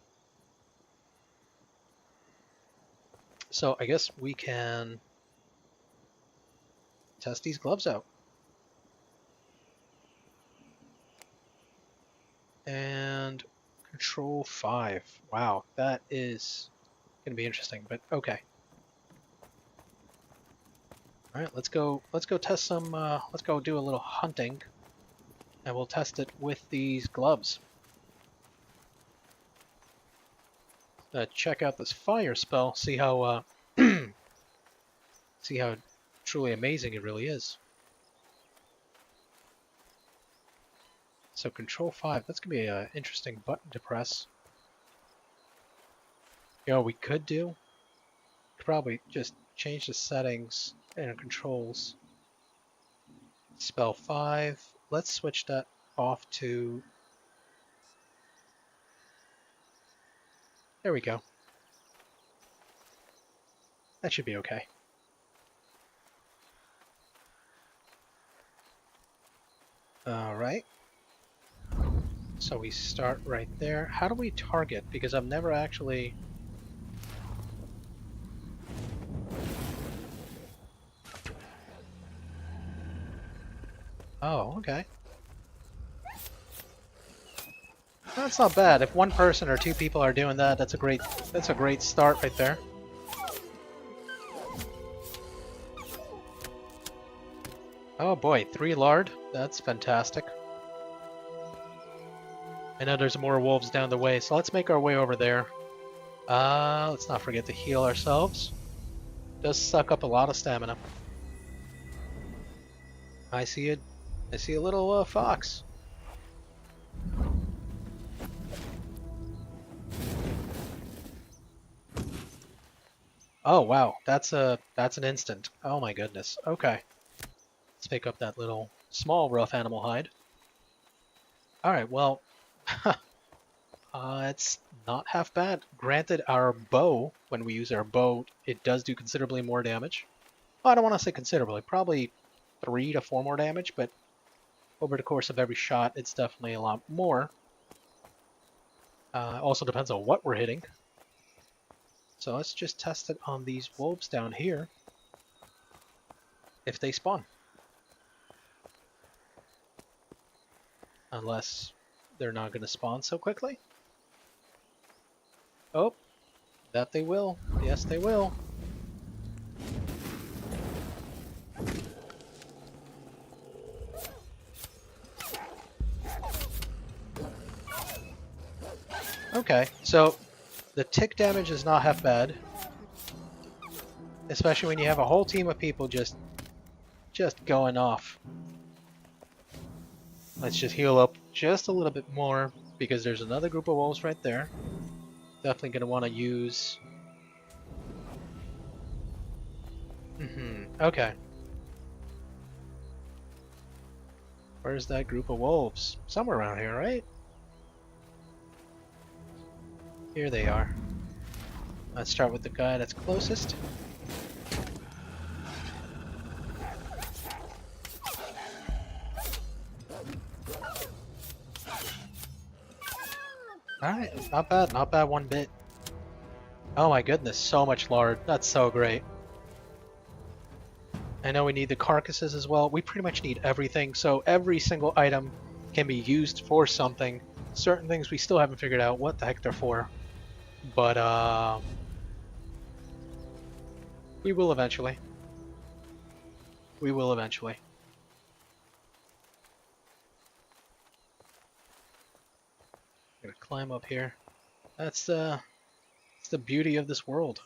So I guess we can test these gloves out. And control 5. Wow, that is going to be interesting, but okay. All right, let's go test some, let's go do a little hunting, and we'll test it with these gloves. Check out this fire spell, see how, see how truly amazing it really is. So control 5, that's going to be an interesting button to press. You know what we could do? Probably just change the settings and controls. Spell 5. Let's switch that off to... There we go. That should be okay. Alright. So we start right there. How do we target? Because I've never actually... Oh, okay. That's not bad. If one person or two people are doing that, that's a great start right there. Oh boy, 3 lard. That's fantastic. I know there's more wolves down the way, so let's make our way over there. Let's not forget to heal ourselves. Does suck up a lot of stamina. I see it. I see a little fox. Oh wow, that's an instant. Oh my goodness. Okay. Let's pick up that little small rough animal hide. Alright, well, it's not half bad. Granted, our bow, when we use our bow, it does do considerably more damage. Well, I don't want to say considerably, probably 3 to 4 more damage, but over the course of every shot, it's definitely a lot more. Also depends on what we're hitting. So let's just test it on these wolves down here, if they spawn. Unless they're not going to spawn so quickly. Oh, that they will. Yes, they will. Okay, so the tick damage is not half bad. Especially when you have a whole team of people just going off. Let's just heal up just a little bit more, because there's another group of wolves right there. Definitely going to want to use... Okay. Where's that group of wolves? Somewhere around here, right? Here they are. Let's start with the guy that's closest. Alright, not bad one bit. Oh my goodness, so much lard. That's so great. I know we need the carcasses as well. We pretty much need everything, so every single item can be used for something. Certain things we still haven't figured out what the heck they're for. But, we will eventually. We will eventually. Gonna climb up here. That's the beauty of this world.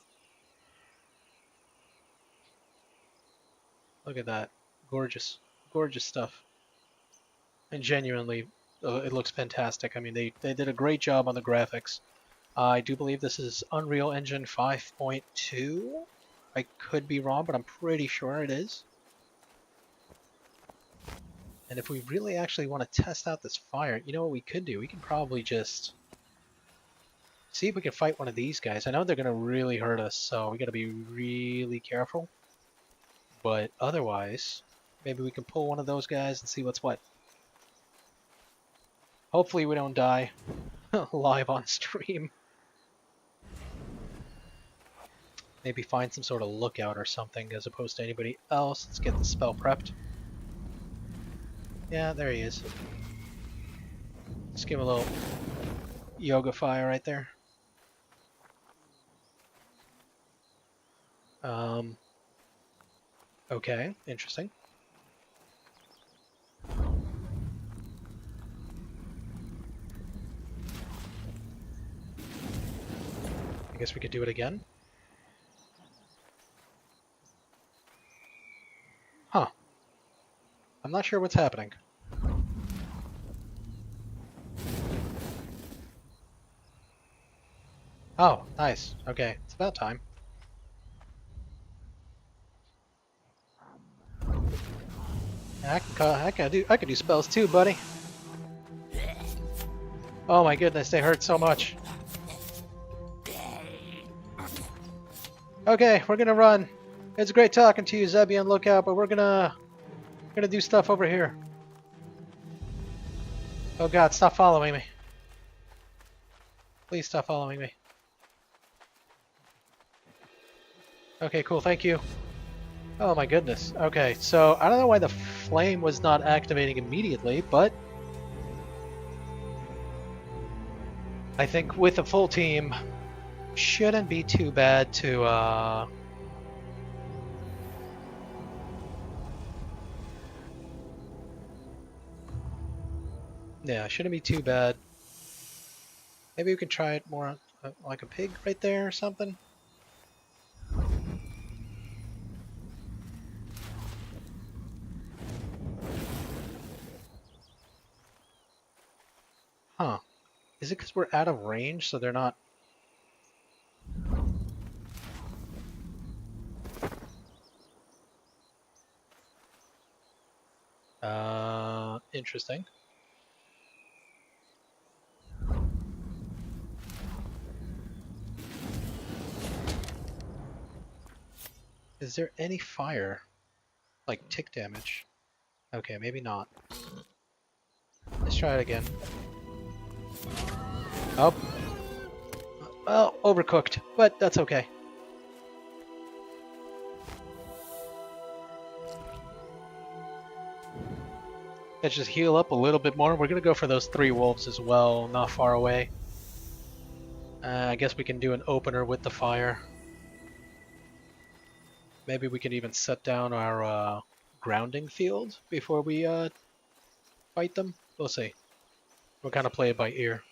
Look at that. Gorgeous. Gorgeous stuff. And genuinely, it looks fantastic. I mean, they did a great job on the graphics. I do believe this is Unreal Engine 5.2. I could be wrong, but I'm pretty sure it is. And if we really actually want to test out this fire, you know what we could do? We could probably just see if we can fight one of these guys. I know they're going to really hurt us, so we got to be really careful. But otherwise, maybe we can pull one of those guys and see what's what. Hopefully we don't die live on stream. Maybe find some sort of lookout or something as opposed to anybody else. Let's get the spell prepped. Yeah, there he is. Just give him a little yoga fire right there. Okay, interesting. I guess we could do it again. Huh. I'm not sure what's happening. Oh, nice. Okay, it's about time. I can do spells too, buddy. Oh my goodness, they hurt so much. Okay, we're gonna run. It's great talking to you, Zebian. Look out, but we're gonna do stuff over here. Oh God, stop following me. Please stop following me. Okay, cool. Thank you. Oh my goodness. Okay, so I don't know why the flame was not activating immediately, but I think with a full team, shouldn't be too bad to yeah, shouldn't be too bad. Maybe we can try it more like a pig right there or something. Huh. Is it because we're out of range, so they're not... interesting. Is there any fire? Like tick damage? Okay, maybe not. Let's try it again. Oh. Well, overcooked, but that's okay. Let's just heal up a little bit more. We're gonna go for those 3 wolves as well, not far away. I guess we can do an opener with the fire. Maybe we could even set down our grounding field before we fight them. We'll see. We'll kind of play it by ear.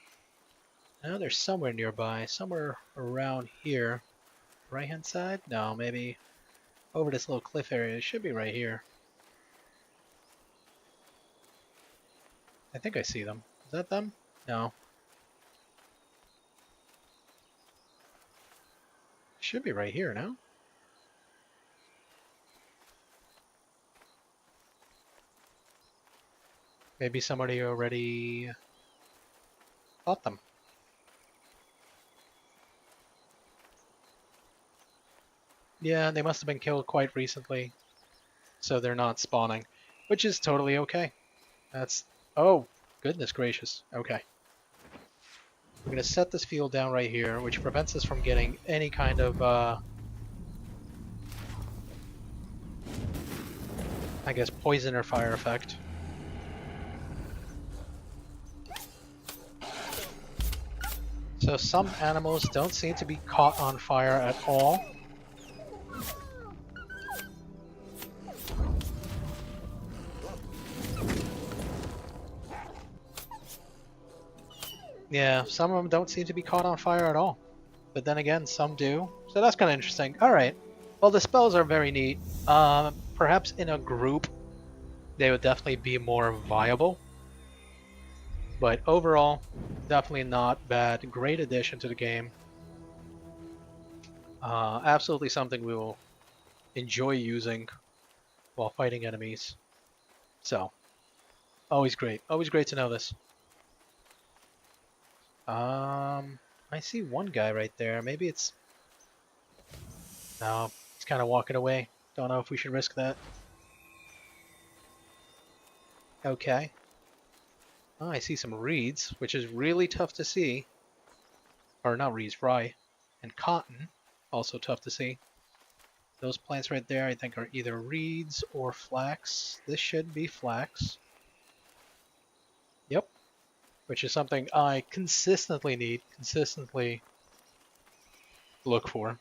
Now there's somewhere nearby, somewhere around here. Right hand side? No, maybe over this little cliff area. It should be right here. I think I see them. Is that them? No. Should be right here, no? Maybe somebody already fought them. Yeah, they must have been killed quite recently, so they're not spawning, which is totally okay. That's... oh, goodness gracious. Okay. We're going to set this field down right here, which prevents us from getting any kind of, I guess, poison or fire effect. So some animals don't seem to be caught on fire at all. Yeah, some of them don't seem to be caught on fire at all. But then again, some do. So that's kind of interesting. All right. Well, the spells are very neat. Perhaps in a group, they would definitely be more viable. But overall, definitely not bad. Great addition to the game. Absolutely something we will enjoy using while fighting enemies. So, always great. Always great to know this. I see one guy right there. Maybe it's... No, he's kind of walking away. Don't know if we should risk that. Okay. Oh, I see some reeds, which is really tough to see. Or not reeds, rye. And cotton, also tough to see. Those plants right there, I think, are either reeds or flax. This should be flax. Yep. Which is something I consistently need, consistently look for.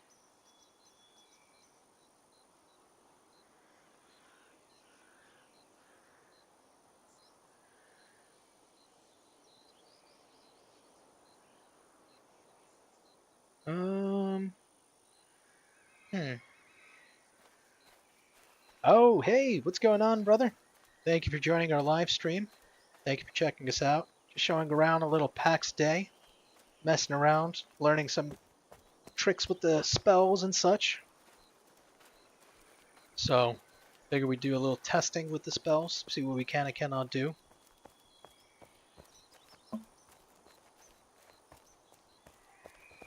Um, hmm. Oh, hey, what's going on, brother? Thank you for joining our live stream. Thank you for checking us out. Just showing around a little Pax Day, messing around, learning some tricks with the spells and such. So, figure we do a little testing with the spells, see what we can and cannot do.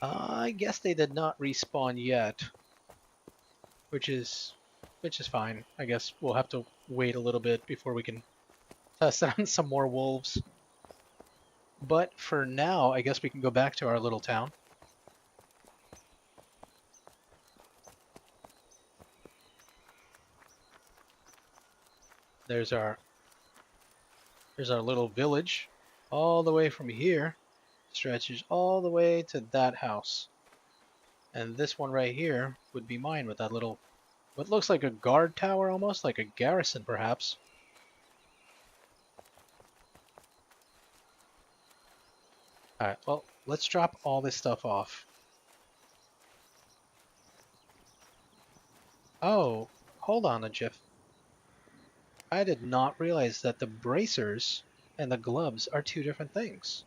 I guess they did not respawn yet, which is fine. I guess we'll have to wait a little bit before we can test it on some more wolves. But for now, I guess we can go back to our little town. There's our little village. All the way from here stretches all the way to that house. And this one right here would be mine with that little, what looks like a guard tower almost, like a garrison perhaps. Alright, well, let's drop all this stuff off. Oh, hold on a jiff. I did not realize that the bracers and the gloves are two different things.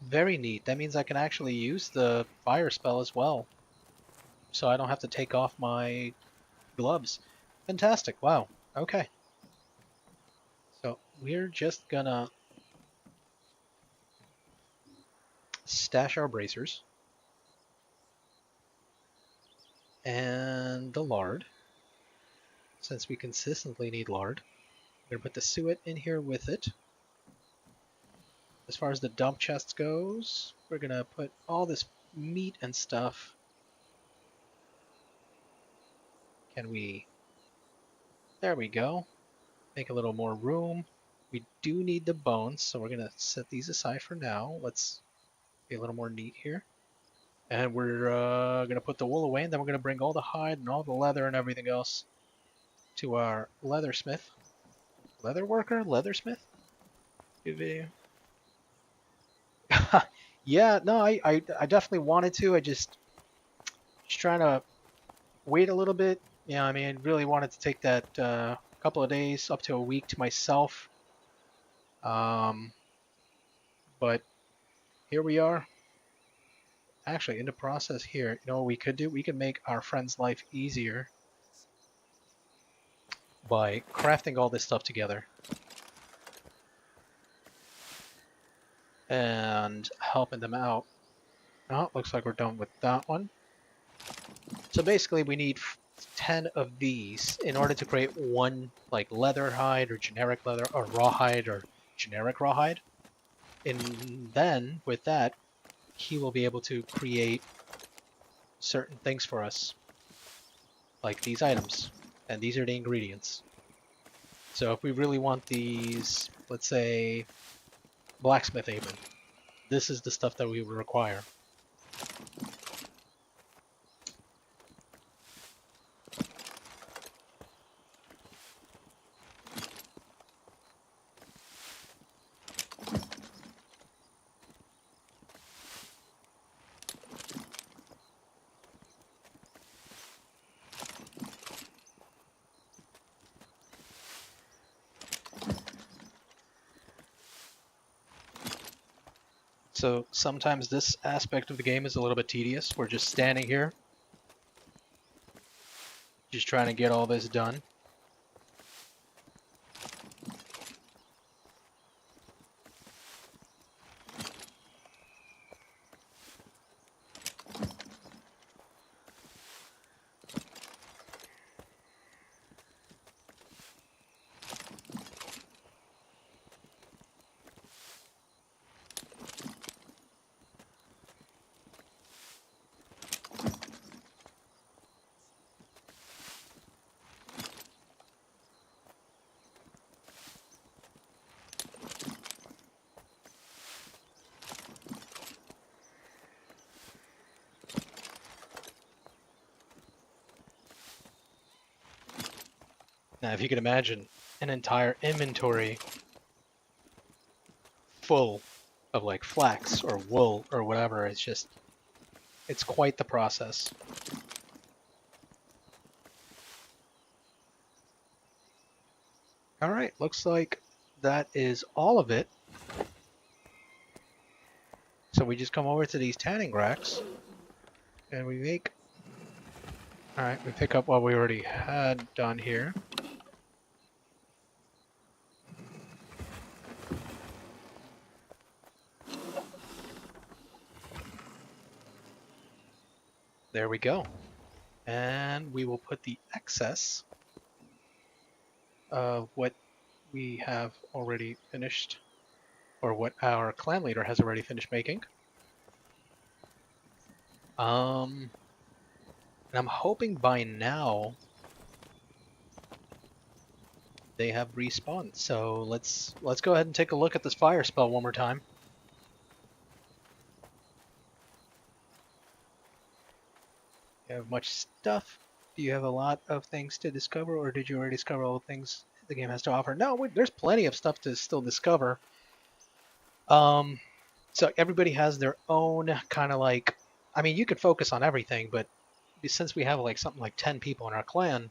Very neat. That means I can actually use the fire spell as well. So I don't have to take off my gloves. Fantastic. Wow. Okay. So we're just gonna stash our bracers and the lard, since we consistently need lard. We're gonna put the suet in here with it. As far as the dump chest goes, we're gonna put all this meat and stuff. Can we... There we go. Make a little more room. We do need the bones, so we're gonna set these aside for now. Let's be a little more neat here. And we're gonna put the wool away, and then we're gonna bring all the hide and all the leather and everything else to our leathersmith. Leather worker? Leathersmith? Yeah, no, I definitely wanted to. I just trying to wait a little bit. Yeah, I mean, really wanted to take that couple of days up to a week to myself. But here we are. Actually, in the process here, you know what we could do? We could make our friend's life easier by crafting all this stuff together and helping them out. Oh, looks like we're done with that one. So basically we need 10 of these in order to create one like leather hide or generic leather or rawhide or generic rawhide. And then with that, he will be able to create certain things for us, like these items. And these are the ingredients. So if we really want these, let's say, blacksmith apron, this is the stuff that we would require. So sometimes this aspect of the game is a little bit tedious. We're just standing here, just trying to get all this done. Now, if you can imagine an entire inventory full of like flax or wool or whatever, it's quite the process. All right, looks like that is all of it. So we just come over to these tanning racks and we make, all right, we pick up what we already had done here. There we go. And we will put the excess of what we have already finished, or what our clan leader has already finished making. And I'm hoping by now they have respawned. So let's go ahead and take a look at this fire spell one more time. You have much stuff? Do you have a lot of things to discover, or did you already discover all the things the game has to offer? No, there's plenty of stuff to still discover. So everybody has their own kind of like, I mean, you could focus on everything, but since we have like something like 10 people in our clan,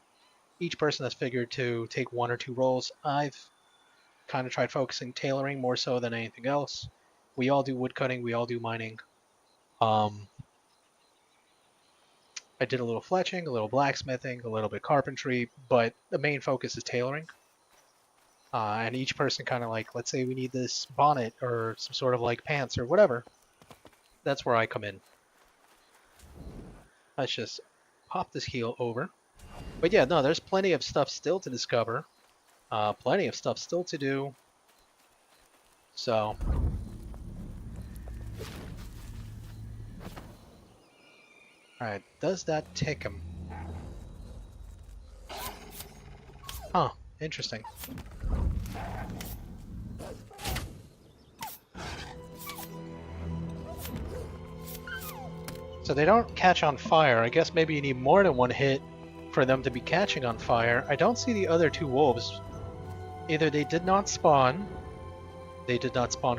each person has figured to take one or two roles. I've kind of tried focusing tailoring more so than anything else. We all do woodcutting, we all do mining. I did a little fletching, a little blacksmithing, a little bit carpentry, but the main focus is tailoring. And each person kind of like, let's say we need this bonnet or some sort of like pants or whatever. That's where I come in. Let's just pop this heel over. But yeah, no, there's plenty of stuff still to discover. Plenty of stuff still to do. So. Alright, does that tick him? Huh, interesting. So they don't catch on fire. I guess maybe you need more than one hit for them to be catching on fire. I don't see the other two wolves. Either they did not spawn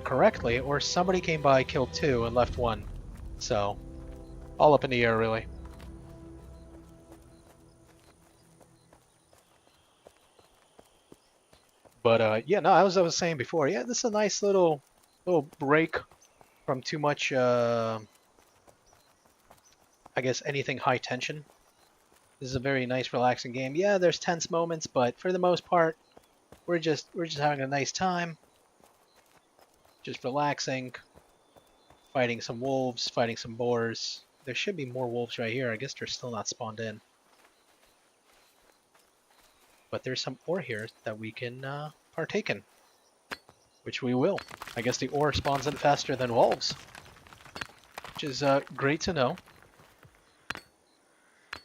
correctly, or somebody came by, killed two, and left one. So, all up in the air, really. But yeah, no, as I was saying before, yeah, this is a nice little break from too much, I guess, anything high tension. This is a very nice, relaxing game. Yeah, there's tense moments, but for the most part, we're just having a nice time. Just relaxing, fighting some wolves, fighting some boars. There should be more wolves right here. I guess they're still not spawned in. But there's some ore here that we can partake in, which we will. I guess the ore spawns in faster than wolves, which is great to know.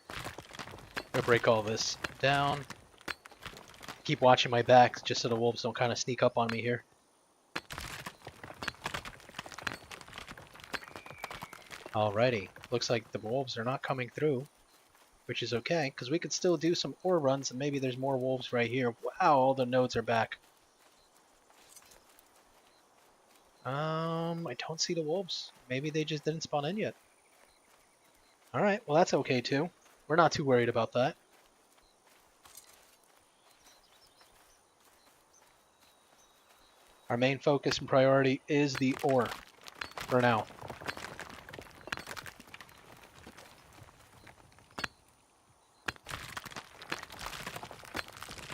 I'm gonna break all this down. Keep watching my back just so the wolves don't kind of sneak up on me here. Alrighty, looks like the wolves are not coming through, which is okay, because we could still do some ore runs, and maybe there's more wolves right here. Wow, all the nodes are back. I don't see the wolves. Maybe they just didn't spawn in yet. Alright, well that's okay too. We're not too worried about that. Our main focus and priority is the ore. for now.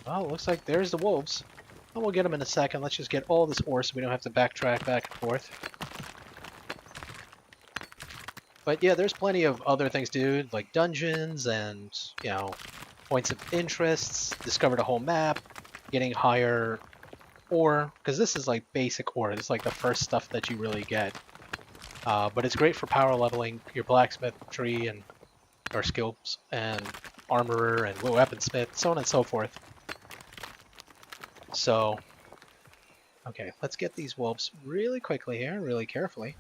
Well, it looks like there's the wolves. Well, we'll get them in a second. Let's just get all this ore so we don't have to backtrack back and forth. But yeah, there's plenty of other things to do, like dungeons and, you know, points of interests, discovered a whole map, getting higher ore, because this is like basic ore. This is like the first stuff that you really get. But it's great for power leveling your blacksmith tree and or skills and armorer and weaponsmith, so on and so forth. So, okay, let's get these wolves really quickly here, really carefully.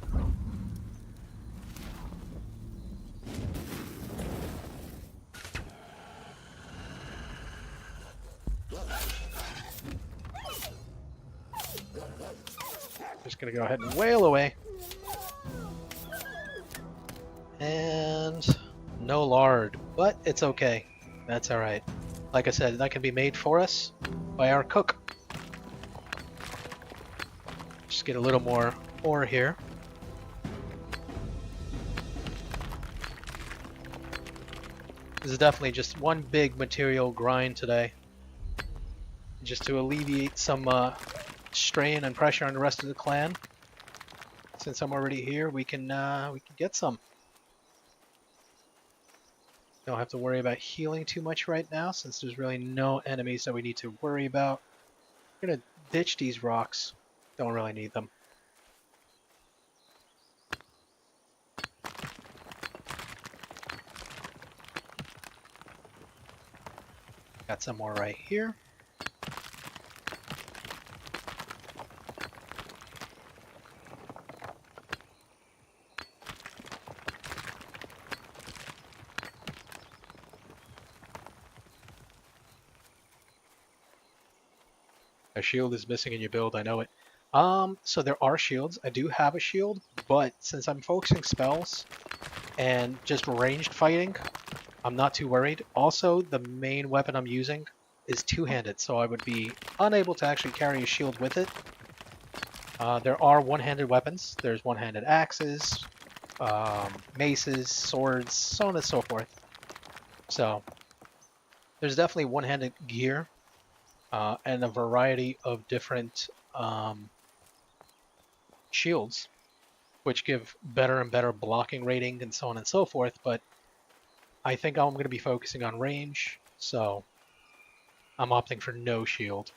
Just gonna go ahead and wail away. And no lard, but it's okay. That's alright. Like I said, that can be made for us by our cook. Just get a little more ore here. This is definitely just one big material grind today. Just to alleviate some strain and pressure on the rest of the clan. Since I'm already here, we can get some. Don't have to worry about healing too much right now, since there's really no enemies that we need to worry about. We're gonna ditch these rocks. Don't really need them. Got some more right here. A shield is missing in your build, I know it. So there are shields. I do have a shield, but since I'm focusing spells and just ranged fighting, I'm not too worried. Also, the main weapon I'm using is two-handed, so I would be unable to actually carry a shield with it. There are one-handed weapons. There's one-handed axes, maces, swords, so on and so forth. So there's definitely one-handed gear. And a variety of different shields, which give better and better blocking rating and so on and so forth, but I think I'm going to be focusing on range, so I'm opting for no shield.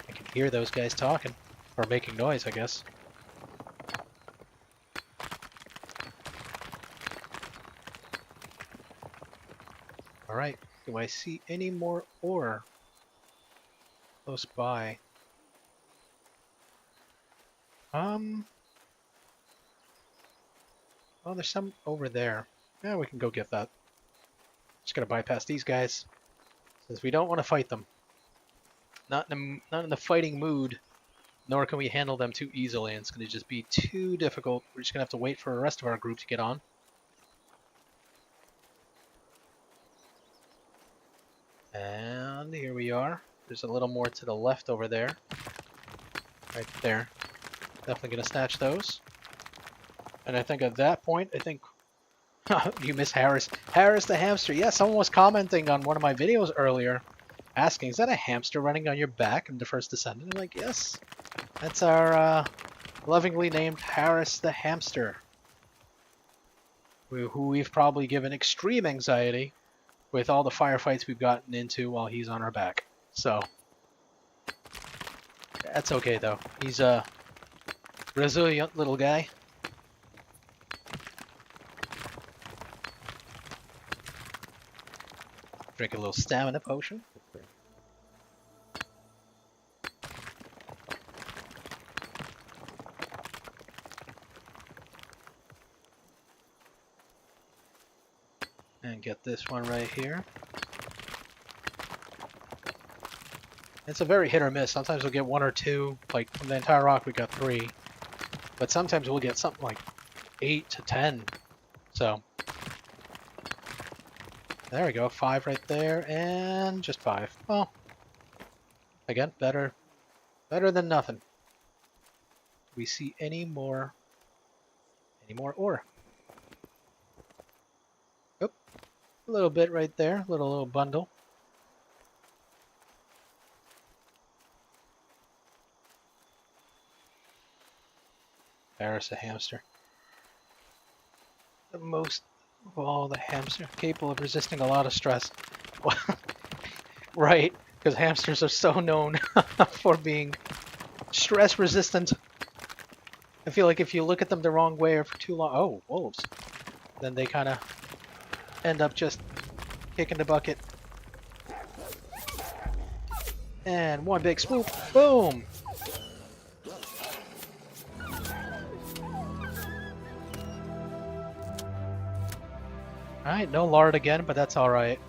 I can hear those guys talking, or making noise, I guess. Alright, do I see any more ore close by? Oh, there's some over there. Yeah, we can go get that. Just gonna bypass these guys, since we don't want to fight them. Not in the fighting mood, nor can we handle them too easily, and it's gonna just be too difficult. We're just gonna have to wait for the rest of our group to get on. And here we are. There's a little more to the left over there. Right there. Definitely gonna snatch those. And I think at that point, I think you miss Harris. Harris the hamster. Yeah, someone was commenting on one of my videos earlier, asking, is that a hamster running on your back in the First Descendant? I'm like, yes. That's our lovingly named Harris the hamster. Who we've probably given extreme anxiety with all the firefights we've gotten into while he's on our back. So, that's okay though. He's a resilient little guy. Drink a little stamina potion. And get this one right here. It's a very hit or miss. Sometimes we'll get one or two. Like from the entire rock we got 3. But sometimes we'll get something like 8 to 10. So There we go, 5 right there, and just 5. Well, again, better than nothing. Do we see any more ore? Oh, a little bit right there, little bundle. There's a hamster. The most of all the hamster capable of resisting a lot of stress. Right, because hamsters are so known for being stress resistant. I feel like if you look at them the wrong way or for too long, oh, wolves, then they kind of end up just kicking the bucket. And one big swoop, boom! Alright, no lard again, but that's alright.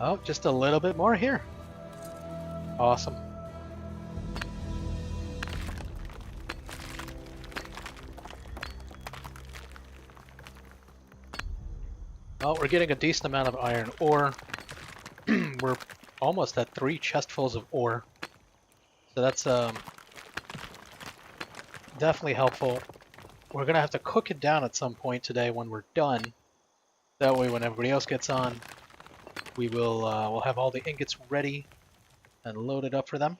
Oh, just a little bit more here. Awesome. Well, we're getting a decent amount of iron ore. We're almost at 3 chestfuls of ore. So that's definitely helpful. We're going to have to cook it down at some point today when we're done. That way when everybody else gets on, we will we'll have all the ingots ready and loaded up for them.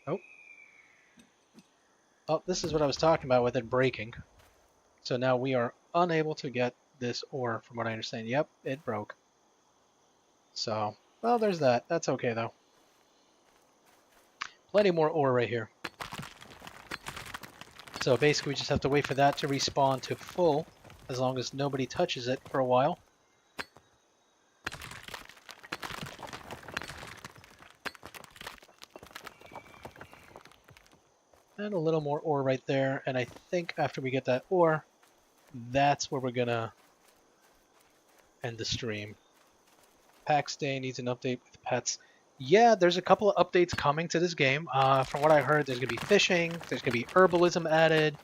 Oh. Oh, this is what I was talking about with it breaking. So now we are unable to get this ore from what I understand. Yep, it broke. So, well, there's that. That's okay though. Plenty more ore right here. So basically we just have to wait for that to respawn to full, as long as nobody touches it for a while. And a little more ore right there, and I think after we get that ore, that's where we're gonna end the stream. Pax Dei needs an update with pets. Yeah, there's a couple of updates coming to this game. From what I heard, there's gonna be fishing, there's gonna be herbalism added,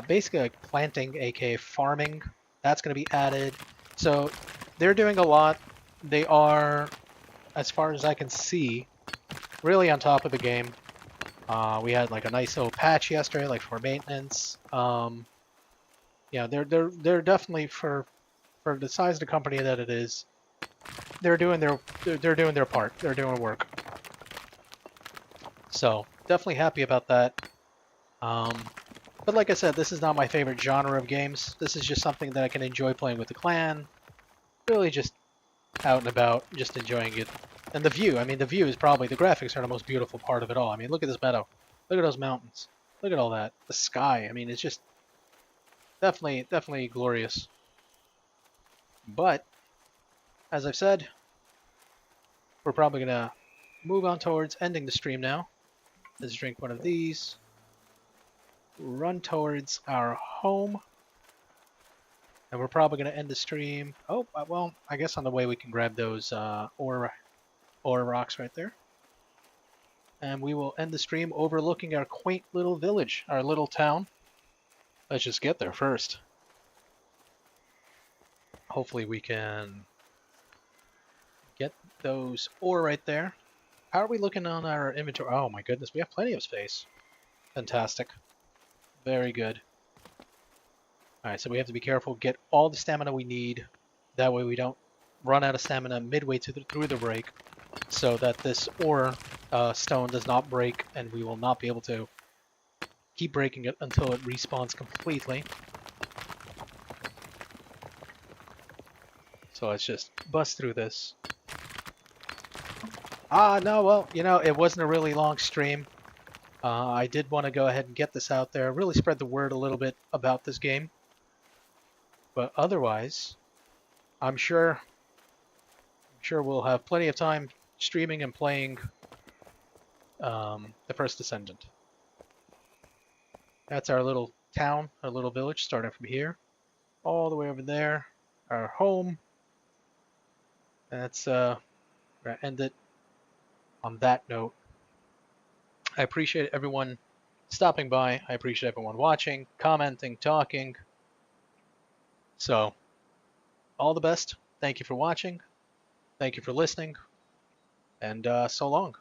basically like planting, aka farming, that's gonna be added. So they're doing a lot. They are, as far as I can see, really on top of the game. We had like a nice little patch yesterday, like for maintenance. Yeah, they're definitely for the size of the company that it is. They're doing their part. They're doing work. So definitely happy about that. But like I said, this is not my favorite genre of games. This is just something that I can enjoy playing with the clan. Really just out and about, just enjoying it. And the view, I mean, the view is probably, the graphics are the most beautiful part of it all. I mean, look at this meadow. Look at those mountains. Look at all that. The sky, I mean, it's just definitely glorious. But, as I've said, we're probably going to move on towards ending the stream now. Let's drink one of these. Run towards our home. And we're probably going to end the stream. Oh, well, I guess on the way we can grab those ore rocks right there. And we will end the stream overlooking our quaint little village, our little town. Let's just get there first. Hopefully we can get those ore right there. How are we looking on our inventory? Oh my goodness, we have plenty of space. Fantastic. Very good. Alright, so we have to be careful, get all the stamina we need. That way we don't run out of stamina midway through the break, so that this ore stone does not break, and we will not be able to keep breaking it until it respawns completely. So let's just bust through this. No, well, you know, it wasn't a really long stream. I did want to go ahead and get this out there, really spread the word a little bit about this game. But otherwise, I'm sure we'll have plenty of time streaming and playing the First Descendant. That's our little town, our little village, starting from here, all the way over there, our home. That's we're gonna end it on that note. I appreciate everyone stopping by. I appreciate everyone watching, commenting, talking. So, all the best. Thank you for watching. Thank you for listening. And so long.